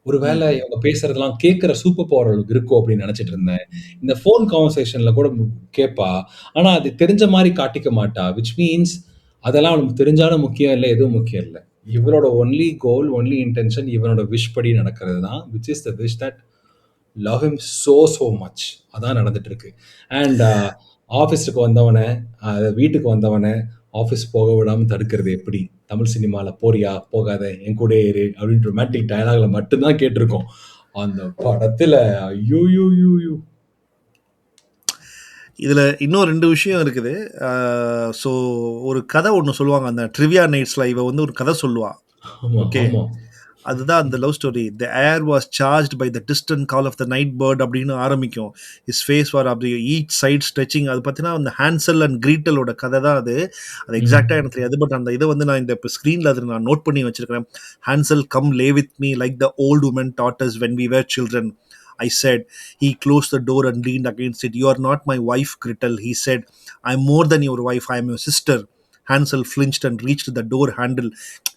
ஒருவேள
ம்.
இவங்க பேசுறதெல்லாம் கேட்கிற சூப்பர் பவர் அவளுக்கு இருக்கோ அப்படின்னு நினைச்சிட்டு இருந்தேன். இந்த ஃபோன் கான்வர்சேஷன்ல கூட கேட்பா. ஆனா அது தெரிஞ்ச மாரி காட்டிக்க மாட்டா. விச் மீன்ஸ் அதெல்லாம் அவளுக்கு தெரிஞ்சாலும் முக்கியம் இல்ல, எதுவும் முக்கியம் இல்ல. இவளோட ஒன்லி கோல், ஒன்லி இன்டென்ஷன் இவனோட விஷ் படி நடக்கிறது தான். Which is the wish that love him so much. அதான் நடந்துட்டு இருக்கு. அண்ட் ஆஃபீஸுக்கு வந்தவன, வீட்டுக்கு வந்தவன, ஆஃபீஸ் போக விடாம தடுக்கிறது எப்படி? தமிழ் சினிமால போறியா? போகாத, என் கூடயே இரு அப்படின்னு ரொமான்டிக் டயலாக்ல மட்டும் தான் கேட்டிருக்கோம். அந்த படத்துல ஐயோயோயோயோ!
இதுல இன்னும் 2 விஷயம் இருக்குது. ஸோ ஒரு கதை ஒண்ணு சொல்லுவாங்க. அந்த ட்ரிவியா நைட்ஸ்ல இவ வந்து ஒரு கதை சொல்லுவா.
ஆமா,
ஓகே.
ஆமா.
அதுதான் அந்த love story. The air was charged by the distant call of the night bird அப்படின்னு ஆரம்பிக்கும். His face far off the each side stretching. அது பார்த்தீங்கன்னா அந்த ஹான்சல் அண்ட் கிரீட்டலோட கதை தான் அது. அது எக்ஸாக்டா
ம்.
எனக்கு தெரியாது. பட் அந்த இதை வந்து நான் இந்த இப்போ ஸ்க்ரீனில் அதை நான் நோட் பண்ணி வச்சிருக்கிறேன். Hansel come lay with me like the old woman taught us when we were children. I said. He closed the door and leaned against it. You are not my wife, Gretel, he said. I'm more than your wife. I am your sister. Hansel flinched and reached the door handle.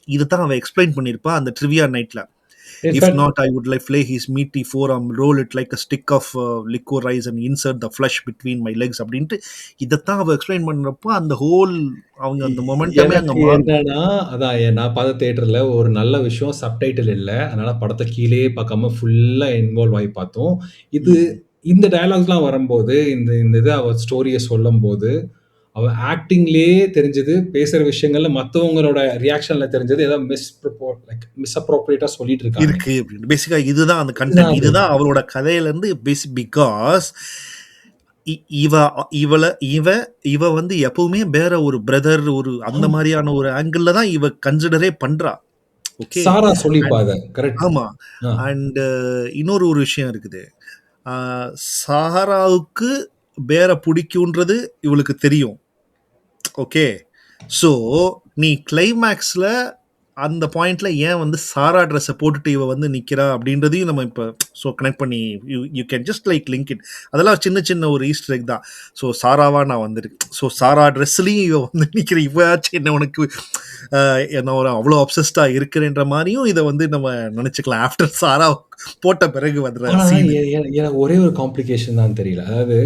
இதை தான் அவன் explain பண்ணியிருப்பா அந்த trivia நைட்ல. If
in fact
not, I would like flay his meaty forearm, roll it like a stick of liquor rice and insert the flesh between my legs அப்படின்ட்டு இதைத்தான் அவ explain பண்றப்போ அந்த ஹோல் அவங்க அந்த மொமெண்டமே அங்க
எனக்கு
மாறும்.
என்னன்னா, அதான் நான் பார்த்த தியேட்டர்ல ஒரு நல்ல விஷயம் சப்டைட்டில் இல்ல. அதனால படத்த கீழயே பார்க்காம ஃபுல்லா இன்வால்வ் ஆயி பார்த்தோம். இது
ம்.
இந்த டயலாக்ஸ்லாம் வரும்போது, இந்த இந்த இத அவ ஸ்டோரிய சொல்லும்போது, அவ ஆக்டிங்லயே தெரிஞ்சது, பேசுற விஷயங்கள்ல மத்தவங்களோட ரியாக்ஷன்ல தெரிஞ்சது ஏதோ மிஸ்அப்ரோப்ரியேட்டா சொல்லிட்டு இருக்காங்க.
இருக்கு அப்படின்னு பேசிக்கா இதுதான் அந்த
இதுதான்
கண்டென்ட்,
அது.
இதுதான் அவளோட கதையில இருந்து பிகாஸ் இவ இவள இவ இவ வந்து எப்பவுமே வேற ஒரு பிரதர் ஒரு அந்த
ஆமா.
மாதிரியான ஒரு ஆங்கிள் தான் இவ கன்சிடரே பண்றா. ஓகே.
சாரா சொல்லிப்பா அத. கரெக்ட்.
ஆமா.
ஆ.
அண்ட் இன்னொரு ஒரு விஷயம் இருக்குது. ஆ, சாராவுக்கு பேர பிடிக்குன்றது இவளுக்கு தெரியும். ஓகே. ஸோ நீ கிளைமேக்ஸ்ல அந்த பாயிண்ட்ல ஏன் வந்து சாரா ட்ரெஸ்ஸை போட்டுட்டு இவ வந்து நிக்கிறா அப்படின்றதையும் நம்ம இப்போ ஸோ கனெக்ட் பண்ணி you can just like link it. அதெல்லாம் சின்ன சின்ன ஒரு ஈஸ்டர் எக் தான். ஸோ சாராவா நான் வந்துருக்கு. ஸோ சாரா ட்ரெஸ்லையும் இவ வந்து நிற்கிற இவ்வாச்சும் என்ன உனக்கு என்ன ஒரு அவ்வளோ அப்சஸ்டா இருக்கிறேன்ற மாதிரியும் இதை வந்து நம்ம நினைச்சுக்கலாம் ஆஃப்டர் சாரா போட்ட பிறகு வர்ற
ஆனா
சீனு.
எனக்கு ஒரே ஒரு காம்ப்ளிகேஷன் தான் தெரியல. அதாவது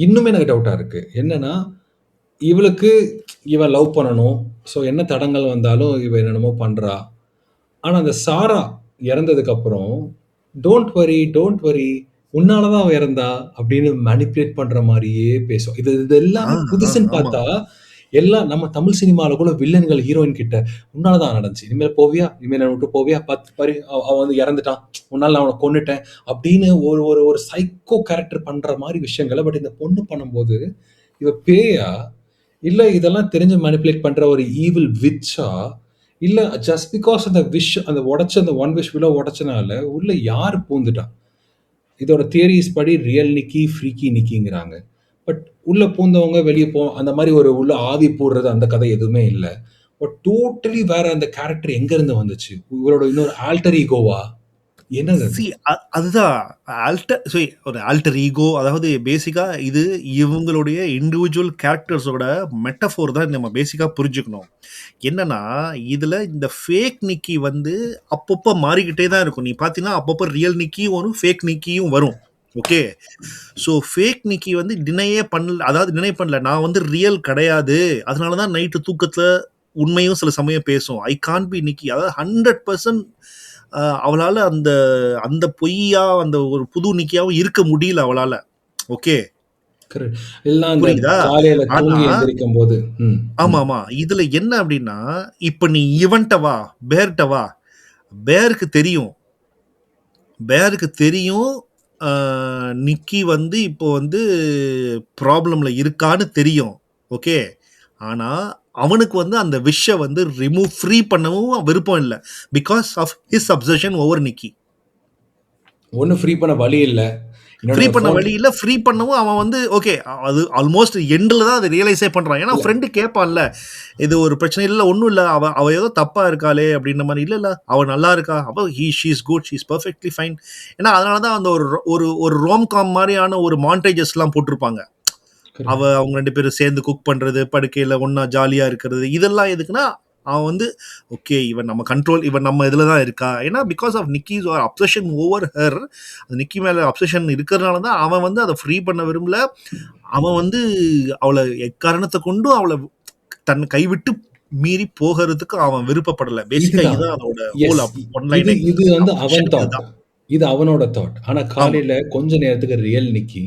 இன்னுமே எனக்கு டவுட்டா இருக்கு. என்னன்னா, இவளுக்கு இவன் லவ் பண்ணணும். ஸோ என்ன தடங்கல் வந்தாலும் இவ என்னென்னமோ பண்றா. ஆனா அந்த சாரா இறந்ததுக்கு அப்புறம், "டோன்ட் வரி, டோன்ட் வரி. உன்னால தான் அவ இறந்தா" அப்படின்னு மேனிபுலேட் பண்ற மாரியே பேசும். இது இது
ஆ,
எல்லாமே
ஆ,
புதுசுன்னு
ஆமா.
பார்த்தா, எல்லாம் நம்ம தமிழ் சினிமால கூட வில்லன்கள் ஹீரோயின் கிட்ட, "உன்னால தான் நடந்துச்சு. இனிமேல் போவியா? இனிமேல் என்ன விட்டு போவியா? பாரு அவன் வந்து இறந்துட்டான். உன்னால நான் அவன கொன்னுட்டேன்." அப்படின்னு ஒரு ஒரு ஒரு சைக்கோ கேரக்டர் பண்ற மாரி விஷயங்கள பட் இந்த பொண்ணு பண்ணும்போது, இவ பேயா? இல்ல இதெல்லாம் தெரிஞ்சு மேனிபுலேட் பண்ற ஒரு ஈவில் விட்ச்சா? இல்ல ஜஸ்ட் பிகாஸ் அந்த அந்த உடைச்ச அந்த ஒன் விஷ் வில்லோ உடைச்சனால உள்ள யார் பூந்துட்டா? இதோட தியரிஸ் படி ரியல் நிக்கி, ஃப்ரீக்கி நிக்கிங்கிறாங்க. பட் உள்ள பூந்தவங்க வெளிய அந்த மாரி ஒரு உள்ள ஆவி போடுறது அந்த கதை எதுவுமே இல்ல. பட் டோட்டலி வேற அந்த கேரக்டர் எங்கருந்து வந்துச்சு? இவளோட இன்னொரு ஆல்டர் ஈகோவா? என்னது அது?
சி அதுதான் ஒரு ஆல்டர் ஈகோ. அதாவது பேசிக்கா இது இவங்களுடைய இண்டிவிஜுவல் கேரக்டர்ஸோட மெட்டஃபோர் தான் நம்ம பேசிக்கா புரிஞ்சுக்கணும். என்னன்னா இதுல இந்த ஃபேக் நிக்கி வந்து அப்பப்போ மாறிக்கிட்டே தான் இருக்கும். நீ பார்த்தீங்கன்னா அப்பப்போ ரியல் நிக்கியும் வரும், ஃபேக் நிக்கியும் வரும். ஓகே. ஸோ ஃபேக் நிக்கி வந்து டினையே பண்ணல, அதாவது டினை பண்ணல, நான் வந்து ரியல் கிடையாது, அதனால தான் நைட்டு தூக்கத்துல உண்மையும் சில சமயம் பேசும். ஐ கான்ட் பி நிக்கி. அதாவது 100% அவளால அந்த அந்த பொய்யா அந்த ஒரு புது நிக்கியாவும் இருக்க முடியல அவளால. ஓகே.
கரெக்ட். எல்லாம் அந்த
புரியுதா?
காலையில
ஆனா
தூங்கி எந்திரிக்கும்போது ம், ம்.
ஆமாமா. இதுல என்ன அப்டின்னா, இப்ப நீ இவன்ட்ட வா, பேர்ட்ட வா. பேருக்கு தெரியும். பேருக்கு தெரியும். ஆ நிக்கி வந்து இப்போ வந்து ப்ராப்ளம்ல இருக்கான்னு தெரியும். ஓகே. ஆனா, அவனுக்கு வந்து அந்த விஷ வந்து ஃப்ரீ பண்ணவும் விருப்பம் இல்ல. Because of his obsession over Nikki.
ஒண்ணு ஃப்ரீ பண்ண வழி இல்ல.
ஃப்ரீ
இன்னொன்னு
பண்ண
ஃபோன்
வழி இல்ல. ஃப்ரீ பண்ணவும் அவன் வந்து ஓகே. அது ஆல்மோஸ்ட் எண்ட்ல தான் அத ரியலைஸே பண்றான். ஏன்னா
இல்ல.
ஃப்ரெண்ட் கேட்பான்ல. இது ஒரு பிரச்சனை இல்ல. ஒண்ணும் இல்ல. அவ அவ ஏதோ தப்பா இருக்காளே அப்படின்ற மாரி. இல்ல, இல்ல. அவ நல்லா இருக்கா. அவ she is good. She is perfectly fine. ஏன்னா அதனால தான் அந்த ஒரு ஒரு ஒரு ரோம்காம் மாரியான ஒரு மான்டேஜஸ்லாம் போட்டிருப்பாங்க.
கரெக்ட்.
அவங்க 2 பேரும் சேர்ந்து குக் பண்றது, படுக்கையில ஒண்ணா ஜாலியா இருக்கிறது. இதெல்லாம் எதுக்குன்னா, அவன் வந்து ஓகே இவன் நம்ம இதுல தான் இருக்கா. ஏன்னா because of Nikki's obsession over her. அந்த நிக்கி மேல அப்சஷன் இருக்கிறனால தான் அவன் வந்து அத ஃப்ரீ பண்ண விரும்பல. அவன் வந்து அவள எக்காரணத்த கொண்டும் அவள தன் கைவிட்டு மீறி போகறதுக்கு அவன் விருப்பப்படல. பேசிக்கா
இதுதான்.
இதுதான் அதோட
எஸ்.
ஹோல் ஒன் லைனே.
இது வந்து அவன்
அப்சஷன்
தாட்.
இதுதான்.
இது அவனோட தாட். ஆனா
ஆமா.
காலையில கொஞ்ச நேரத்துக்கு ரியல் நிக்கி,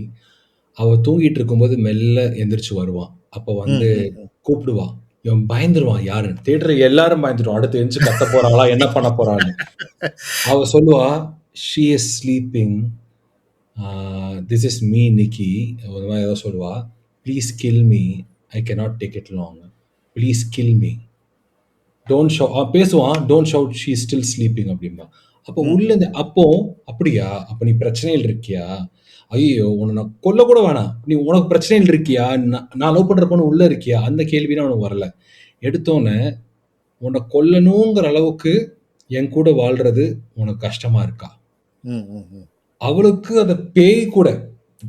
அவ தூங்கிட்டு இருக்கும்போது மெல்ல எந்திரிச்சு வருவான். அப்ப
ம்,
வந்து
ம், ம்.
கூப்பிடுவான். இவன் பயந்துருவான் யாருன்னு. தியேட்டர்ல எல்லாரும் பயந்துருவோம். அடுத்து எந்திச்சு கத்த போறாளா? என்ன பண்ண போறான்னு. அவ சொல்லுவா, "she is sleeping. This is me Nikki." ஒரு மாரி ஏதோ சொல்லுவா. "Please kill me. I cannot take it long. Please kill me." Don't shout பேசுவான். "Don't shout she is still sleeping" அப்படிம்பான். அப்போ
ம்,
உள்ள
ம்.
இந்த அப்போ அப்படியா? அப்ப நீ பிரச்சனையில இருக்கியா? ஐயய்யோ! உன்ன நான் கொல்ல கூட வேணாம். நீ உனக்கு பிரச்சனையில இருக்கியா? நான் லவ் பண்ற பொண்ணு உள்ள இருக்கியா? அந்த கேள்விலாம் அவனுக்கு வரல. எடுத்தோனே உன்ன கொல்லணுங்கிற அளவுக்கு என் கூட வாழ்றது உனக்கு கஷ்டமா இருக்கா?
ம், ம், ம்.
அவளுக்கு அந்த பேய் கூட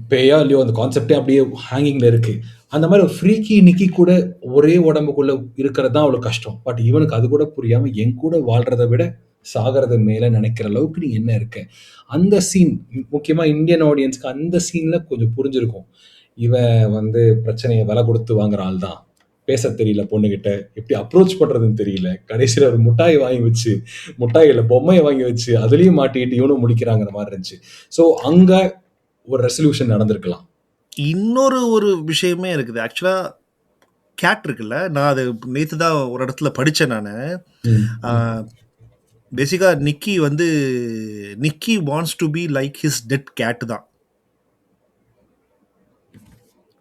பேயா இல்லையோ அந்த கான்செப்டே அப்படியே ஹேங்கிங்ல இருக்கு. அந்த மாரி ஒரு ஃப்ரீக்கி நிக்கி கூட ஒரே உடம்புக்குள்ள இருக்கிறது தான் அவளுக்கு கஷ்டம். பட் இவனுக்கு அது கூட புரியாம என் கூட வாழ்றத விட சாகறது மேல நினைக்கிற அளவுக்கு நீ என்ன இருக்க. அந்த சீன் முக்கியமா இந்தியன் ஆடியன்ஸ்க்கு அந்த சீன்ல கொஞ்சம் புரிஞ்சிருக்கும். இவன் வந்து பிரச்சனைய விலை கொடுத்து வாங்குற ஆள் தான். பேச தெரியல பொண்ணுகிட்ட, எப்படி அப்ரோச் பண்றதுன்னு தெரியல. கடைசியில ஒரு முட்டாய் வாங்கி வச்சு, முட்டாய் இல்ல பொம்மைய வாங்கி வச்சு அதுலயும் மாட்டிக்கிட்டு இவனும் முடிக்கிறாங்கிற மாதிரி இருந்துச்சு. ஸோ அங்க ஒரு ரெசல்யூஷன் நடந்திருக்கலாம்.
இன்னொரு ஒரு விஷயமே இருக்குது. ஆக்சுவலா கேட் இருக்குல்ல, நான் அது நேத்து தான் ஒரு இடத்துல படிச்சேன் நானு. பேசிக்கா Nikki wants to be like his dead cat தான்.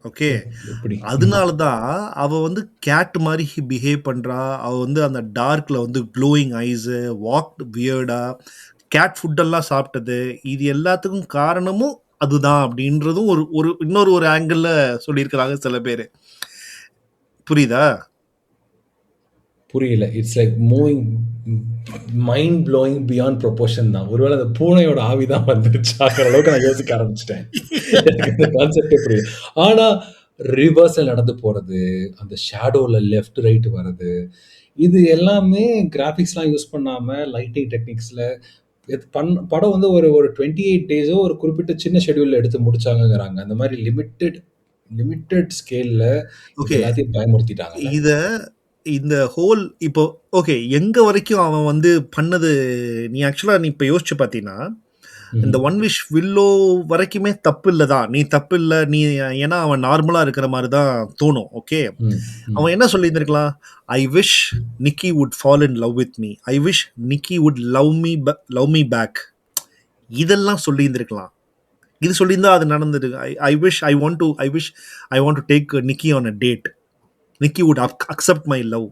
ஓகே,
எப்படி?
அதனால தான் அவ வந்து கேட் மாதிரி பிஹேவ் பண்றா. அவ வந்து அந்த டார்க்ல வந்து க்ளோயிங் ஐஸ், வாக்ட் வியர்டா, கேட் ஃபுட்டெல்லாம் சாப்பிட்டது, இது எல்லாத்துக்கும் காரணமும் அதுதான் அப்படின்றதும் ஒரு ஒரு இன்னொரு ஒரு ஆங்கிள் சொல்லியிருக்கிறாங்க சில பேர். புரியுதா?
புரியல. It's like moving mind blowing beyond proportion தான். ஒருவேளை அந்த பூனையோட ஆவி தான் வந்துருச்சாங்கிற அளவுக்கு நான் யோசிக்க ஆரம்பிச்சிட்டேன். எனக்கு இந்த கான்செப்டே புரியல. ஆனா ரிவர்ஸில் நடந்து போறது, அந்த ஷேடோவில் லெஃப்ட் ரைட் வர்றது, இது எல்லாமே கிராஃபிக்ஸ்லாம் யூஸ் பண்ணாமல் லைட்டிங் டெக்னிக்ஸில் படம் வந்து ஒரு ஒரு 28 டேஸோ ஒரு குறிப்பிட்ட சின்ன ஷெடியூலில் எடுத்து முடிச்சாங்கங்கிறாங்க. அந்த மாதிரி லிமிட்டட் ஸ்கேலில் எல்லாத்தையும் பயமுறுத்திட்டாங்க.
இந்த ஹோல் இப்போ ஓகே, எங்க வரைக்கும் அவன் வந்து பண்ணது, நீ ஆக்சுவலா நீ இப்போ யோசிச்சு பார்த்தீங்கன்னா, இந்த ஒன் விஷ் வில்லோ வரைக்குமே தப்பு இல்லை தான். நீ தப்பு இல்லை நீ, ஏன்னா அவன் நார்மலா இருக்கிற மாதிரி தான் தோணும். ஓகே, அவன் என்ன சொல்லியிருந்திருக்கலாம், I wish Nikki would fall in love with me, I wish Nikki would love me back, இதெல்லாம் சொல்லியிருந்திருக்கலாம். இது சொல்லியிருந்தா அது நடந்தது. I wish I want to take Nikki on a date, Nikki would accept my love,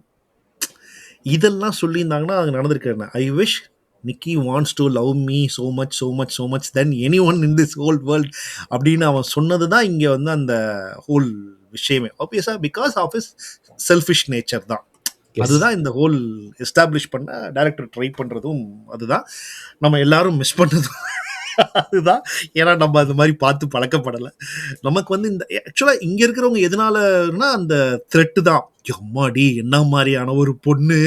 இதெல்லாம் சொல்லியிருந்தாங்கன்னா அது நடந்திருக்கிறேன். I wish Nikki wants to love me so much then any one in this whole world அப்படின்னு அவன் சொன்னது தான் இங்கே வந்து அந்த ஹோல் விஷயமே. ஆப்வியஸா because of his selfish nature தான். அதுதான் இந்த ஹோல் எஸ்டாப்ளிஷ் பண்ண டைரக்டர் ட்ரை பண்ணுறதும் அதுதான், நம்ம எல்லாரும் மிஸ் பண்ணதும் அதுதான். ஏன்னா நம்ம அந்த மாதிரி பார்த்து பழக்கப்படலை. நமக்கு வந்து இந்த ஆக்சுவலாக இங்கே இருக்கிறவங்க எதனாலன்னா அந்த த்ரெட்டு தான். எம்மாடி என்ன மாதிரியான ஒரு பொண்ணு,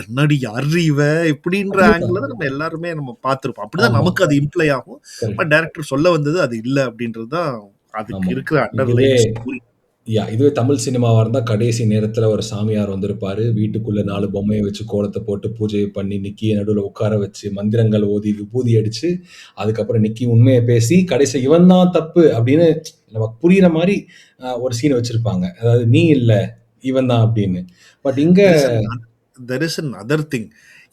என்னடி யாரு இவ இப்படின்ற ஆங்கிள் தான் நம்ம எல்லாருமே நம்ம பார்த்துருப்போம். அப்படிதான் நமக்கு அது இம்ப்ளை ஆகும். பட் டைரக்டர் சொல்ல வந்தது அது இல்லை அப்படின்றது தான் அதுக்கு இருக்கிற அண்டர்லைன் ஸ்டோரி.
இதுவே தமிழ் சினிமாவா இருந்தா கடைசி நேரத்துல ஒரு சாமியார் வந்திருப்பாரு. வீட்டுக்குள்ள 4 பொம்மையை வச்சு கோலத்தை போட்டு பூஜையை பண்ணி நிக்கிய நடுவுல உட்கார வச்சு மந்திரங்கள் ஓதி விபூதி அடிச்சு அதுக்கப்புறம் நிக்கி உண்மையை பேசி கடைசி இவன் தான் தப்பு அப்படின்னு நமக்கு புரியுற மாதிரி ஒரு சீன் வச்சிருப்பாங்க. அதாவது நீ இல்ல இவன் தான் அப்படின்னு. பட் இங்க
there is another thing.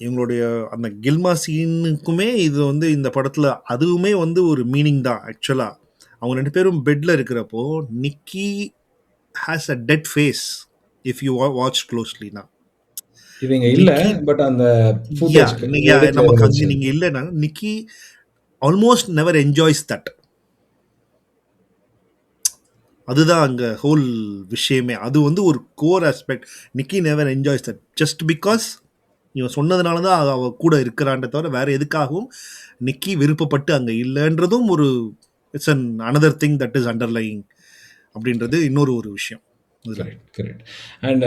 இவங்களுடைய அந்த கில்மா சீனுக்குமே இது வந்து இந்த படத்துல அதுவுமே வந்து ஒரு மீனிங் தான். ஆக்சுவலா அவங்க 2 பேரும் பெட்ல இருக்கிறப்போ நிக்கி has a dead face if you watch closely now.
இவங்க இல்ல பட் அந்த ஃபுட்டேஜ்
நமக்கு அங்க நீங்க இல்லனா நிக்கி almost never enjoys that. அதுதான் அங்க ஹோல் விஷயமே. அது வந்து ஒரு core aspect. Nikki never enjoys that just because இவன் சொன்னதுனால தான் அவ கூட இருக்கிறான்ற தவிர வேற எதுக்காகவும் நிக்கி விருப்பப்பட்டு அங்க இல்லைன்றதும் ஒரு it's an another thing that is underlying அப்படின்றது இன்னொரு ஒரு விஷயம்.
கரெக்ட். அண்ட்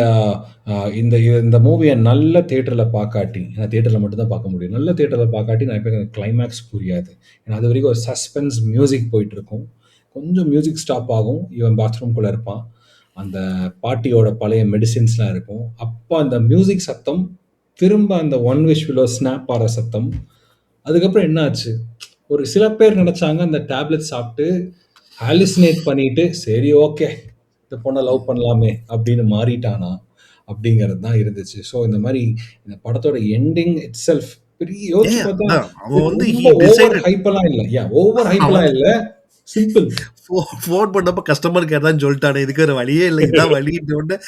இந்த மூவியை நல்ல தேட்டரில் பார்க்காட்டி, ஏன்னா தேட்டரில் மட்டும்தான் பார்க்க முடியும், நல்ல தேட்டரில் பார்க்காட்டி நிறைய பேருக்கு அந்த கிளைமேக்ஸ் புரியாது. ஏன்னா அது வரைக்கும் ஒரு சஸ்பென்ஸ் மியூசிக் போயிட்டுருக்கும். கொஞ்சம் மியூசிக் ஸ்டாப் ஆகும், இவன் பாத்ரூம்குள்ளே இருப்பான், அந்த பாட்டியோட பழைய மெடிசின்ஸ்லாம் இருக்கும். அப்போ அந்த மியூசிக் சத்தம் திரும்ப அந்த ஒன் விஷ் வில்லோ ஸ்னாப் ஆகிற சத்தம். அதுக்கப்புறம் என்ன ஆச்சு, ஒரு சில பேர் நினச்சாங்க அந்த டேப்லெட் சாப்பிட்டு ஹாலுசினேட் பண்ணிட்டு சரி ஓகே இந்த பொண்ணை லவ் பண்ணலாமே அப்படின்னு மாறிட்டானா அப்படிங்கிறது தான் இருந்துச்சு. ஸோ இந்த மாதிரி இந்த படத்தோட எண்டிங் இட் செல்ஃப் பெரிய யோசிச்சு பார்த்தா ஓவர் ஹைப்பெல்லாம் இல்லை. ஓவர் ஹைப்பெல்லாம் இல்லை, சிம்பிள்.
ஃபோன் பண்ணப்ப கஸ்டமர் கேர் தான் சொல்லிட்டானே, இதுக்கு வேற வழியே இல்லை, இதான் வழின்னு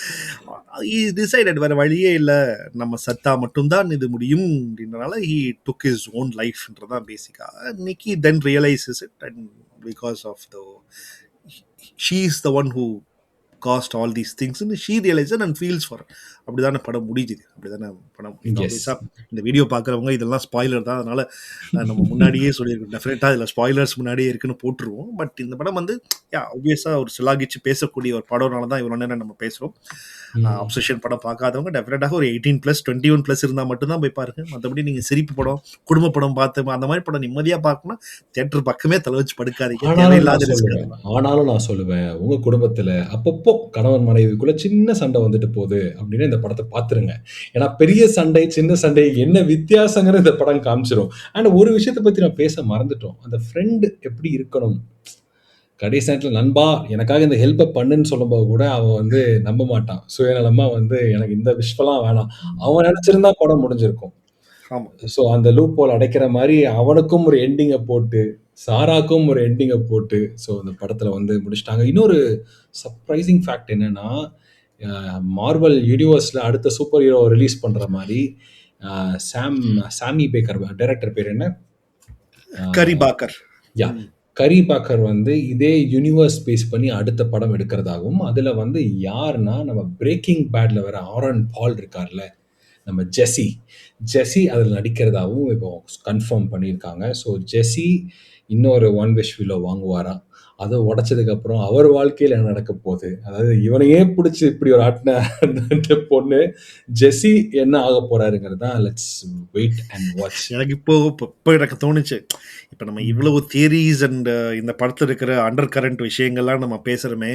டிசைடட், வேற வழியே இல்லை, நம்ம சத்தா மட்டும்தான் இது முடியும் அப்படின்றனால he took his own lifeன்றதான் பேசிக்கா. நிக்கி then realizes it and because of the she is the one who caused all these திங்ஸ்னு she realizes and feels for. அப்படிதானே படம் முடிஞ்சுது, அப்படிதானே படம்.
எஸ்.
இந்த வீடியோ பார்க்குறவங்க இதெல்லாம் ஸ்பாய்லர் தான், அதனால நம்ம முன்னாடியே சொல்லியிருக்கோம், டெஃபினட்டாக இதில் ஸ்பாய்லர்ஸ் முன்னாடியே இருக்குன்னு போட்டுருவோம். பட் இந்த படம் வந்து ஆப்வியஸாக ஒரு சிலாகிச்சு பேசக்கூடிய ஒரு படம்னால தான் இவ்வளோ நேரம் நம்ம பேசுகிறோம். அப்சஷன் படம் பார்க்காதவங்க டெஃபினட்டாக ஒரு 18+, 21+ இருந்தால் மட்டும்தான் போய் பாருங்க. மற்றபடி நீங்கள் சிரிப்பு படம், குடும்ப படம் பார்த்து அந்த மாதிரி படம் நிம்மதியாக பார்க்கணும், தியேட்டர் பக்கமே தலை வச்சு படுக்காதீங்க. தேவையில்லாத ரிஸ்க்.
ஆனாலும் நான் சொல்லுவேன், உங்க குடும்பத்துல அப்பப்போ கணவன் மனைவிக்குள்ள சின்ன சண்டை வந்துட்டு போகுது அப்படின்னு இந்த படத்தை பார்த்துருங்க. ஏன்னா பெரிய சண்டை சின்ன சண்டை என்ன வித்தியாசங்கிற இந்த படம் காமிச்சிரும். அண்ட் ஒரு விஷயத்தை பத்தி நான் பேச மறந்துட்டோம், அந்த ஃப்ரெண்ட் எப்படி இருக்கணும். கடைசி நேரத்தில் நண்பா எனக்காக இந்த ஹெல்ப்பை பண்ணுன்னு சொல்லும்போது கூட அவன் வந்து நம்ப மாட்டான். சுயநலமா வந்து எனக்கு இந்த விஷயம்லாம் வேணாம், அவன் நினைச்சிருந்தா படம் முடிஞ்சிருக்கும். ஸோ அந்த லூப் ஹோல் அடைக்கிற மாதிரி அவனுக்கும் ஒரு எண்டிங்கை போட்டு, சாராக்கும் ஒரு எண்டிங்கை போட்டு, ஸோ இந்த படத்தில் வந்து முடிச்சிட்டாங்க. இன்னொரு சர்ப்ரைசிங் ஃபேக்ட் என்னன்னா, மார்வல் யூனிவர்ஸில் அடுத்த சூப்பர் ஹீரோ ரிலீஸ் பண்ணுற மாதிரி சாமி பேக்கர், டைரக்டர் பேர் என்ன,
கரி பாக்கர்.
யா, கரி பாக்கர் வந்து இதே யூனிவர்ஸ் பேஸ் பண்ணி அடுத்த படம் எடுக்கிறதாகவும், அதில் வந்து யாருன்னா நம்ம பிரேக்கிங் பேட்ல வர ஆரன் பால் இருக்கார்ல, நம்ம ஜெஸி அதில் நடிக்கிறதாகவும் இப்போ கன்ஃபார்ம் பண்ணியிருக்காங்க. ஸோ ஜெஸி இன்னொரு ஒன் விஷ் வில்லோ வாங்குவாரா, அதை உடைச்சதுக்கப்புறம் அவர் வாழ்க்கையில் என்ன நடக்க போகுது, அதாவது இவனையே பிடிச்சி இப்படி ஒரு ஆட்டின பொண்ணு ஜெஸி என்ன ஆக போறாருங்கிறது தான். Let's wait and watch.
எனக்கு இப்போ எனக்கு தோணுச்சு, இப்போ நம்ம இவ்வளவு தியரிஸ் அண்ட் இந்த படத்தில் இருக்கிற அண்டர் கரண்ட் விஷயங்கள்லாம் நம்ம பேசுகிறோமே,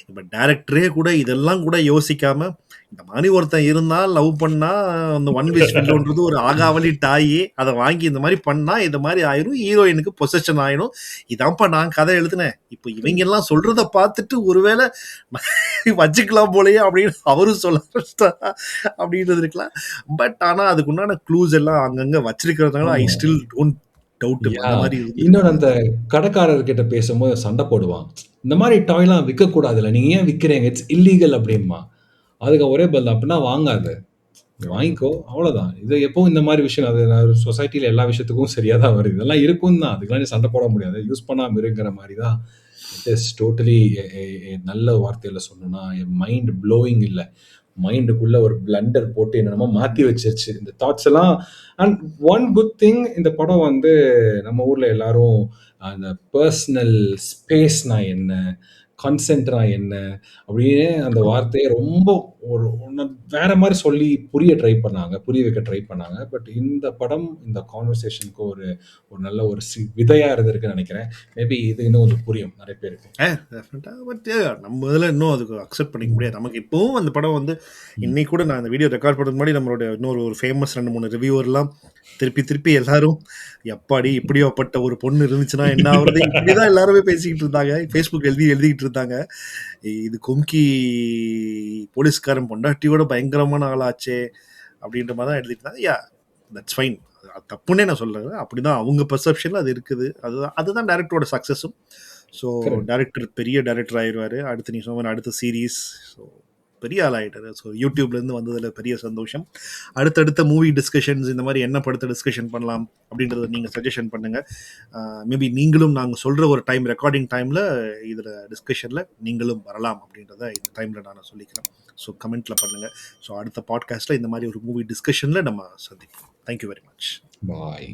இப்போ டைரக்டரே கூட இதெல்லாம் கூட யோசிக்காம இந்த மாதிரி ஒருத்தன் இருந்தால் லவ் பண்ணா அந்த ஒன் விஷ் வில்லோன்றது ஒரு ஆகாவலி டாயி, அதை வாங்கி இந்த மாதிரி பண்ணா இந்த மாதிரி ஆயிரும், ஹீரோயினுக்கு பொசஷன் ஆயிடும், இதான்ப்பா நான் கதை எழுதுனேன், இப்போ இவங்க எல்லாம் சொல்றத பார்த்துட்டு ஒருவேளை வச்சுக்கலாம் போலயே அப்படின்னு அவரும் சொல்ல அப்படின்றது இருக்கலாம். பட் ஆனால் அதுக்கு உண்டான க்ளூஸ் எல்லாம் அங்கங்கே வச்சிருக்கிறதுனால ஐ ஸ்டில் டோன்ட் டவுட்.
இன்னொன்று, அந்த கடைக்காரர்கிட்ட பேசும்போது சண்டை போடுவான், இந்த மாதிரி டாய்லாம் விற்கக்கூடாதுல்ல, நீங்க ஏன் விற்கிறீங்க, இட்ஸ் இல்லீகல் அப்படின்மா. அதுக்கு ஒரே பதில், அப்படின்னா வாங்காது, வாங்கிக்கோ, அவ்வளோதான். இது எப்பவும் இந்த மாதிரி விஷயம், அது சொசைட்டியில் எல்லா விஷயத்துக்கும் சரியாக தான் வருது, இதெல்லாம் இருக்கும் தான், அதுக்கெல்லாம் நீ சண்டை போட முடியாது, யூஸ் பண்ணாமல் இருங்கிற மாதிரி தான். இட் இஸ் டோட்டலி நல்ல வார்த்தையில் சொல்லணும்னா மைண்ட் ப்ளோயிங் இல்லை, மைண்டுக்குள்ள ஒரு பிளண்டர் போட்டு என்னென்னமோ மாற்றி வச்சிருச்சு இந்த தாட்ஸ் எல்லாம். அண்ட் ஒன் குட் திங், இந்த படம் வந்து நம்ம ஊரில் எல்லாரும் அந்த பர்சனல் ஸ்பேஸ்னா என்ன, கன்சென்ட்னா என்ன அப்படின்னு அந்த வார்த்தையை ரொம்ப ஒரு வேற மாதிரி சொல்லி புரிய வைக்க ட்ரை பண்ணாங்க. பட் இந்த படம் இந்த கான்வர்சேஷனுக்கு ஒரு நல்ல ஒரு விதையா இருந்திருக்குன்னு நினைக்கிறேன். மேபி இது இன்னும் கொஞ்சம் புரியும் நிறைய பேருக்கு.
பட் நம்ம இதில் இன்னும் அதுக்கு அக்செப்ட் பண்ணிக்க முடியாது. நமக்கு இப்போவும் அந்த படம் வந்து இன்னைக்கு கூட நான் அந்த வீடியோ ரெக்கார்ட் பண்ணுறது முன்னாடி நம்மளோட இன்னொரு ஃபேமஸ் 2-3 ரிவ்யூவர்லாம் திருப்பி எல்லாரும் எப்பாடி இப்படியோப்பட்ட ஒரு பொண்ணு இருந்துச்சுன்னா என்ன ஆகுறது, இப்படிதான் எல்லாருமே பேசிக்கிட்டு இருந்தாங்க, ஃபேஸ்புக் எழுதிக்கிட்டு இருந்தாங்க. இது கும்கி போலீஸ்காரன் பொண்டாட்டியோட பயங்கரமான ஆளாச்சே அப்படின்ற மாதிரி தான் எழுதிட்டு இருந்தாங்க. யா, தட்ஸ் ஃபைன், தப்புன்னே நான் சொல்கிறேன், அப்படிதான் அவங்க பெர்செப்ஷனில் அது இருக்குது. அதுதான் டேரக்டரோட சக்ஸஸும். ஸோ டேரக்டர் பெரிய டேரக்டர் ஆயிடுவார், அடுத்து நீ சொன்ன அடுத்த சீரீஸ், ஸோ பெரிய ஆள் ஆகிட்டார். ஸோ யூடியூப்லேருந்து வந்ததில் பெரிய சந்தோஷம். அடுத்தடுத்த மூவி டிஸ்கஷன்ஸ் இந்த மாதிரி என்ன படத்தை டிஸ்கஷன் பண்ணலாம் அப்படின்றத நீங்கள் சஜஷன் பண்ணுங்கள். மேபி நீங்களும் நாங்கள் சொல்கிற ஒரு டைம் ரெக்கார்டிங் டைமில் இதில் டிஸ்கஷனில் நீங்களும் வரலாம் அப்படின்றத இந்த டைமில் நான் சொல்லிக்கிறேன். ஸோ கமெண்ட்டில் பண்ணுங்கள். ஸோ அடுத்த பாட்காஸ்ட்டில் இந்த மாதிரி ஒரு மூவி டிஸ்கஷனில் நம்ம சந்திப்போம். Thank you very much.
பாய்.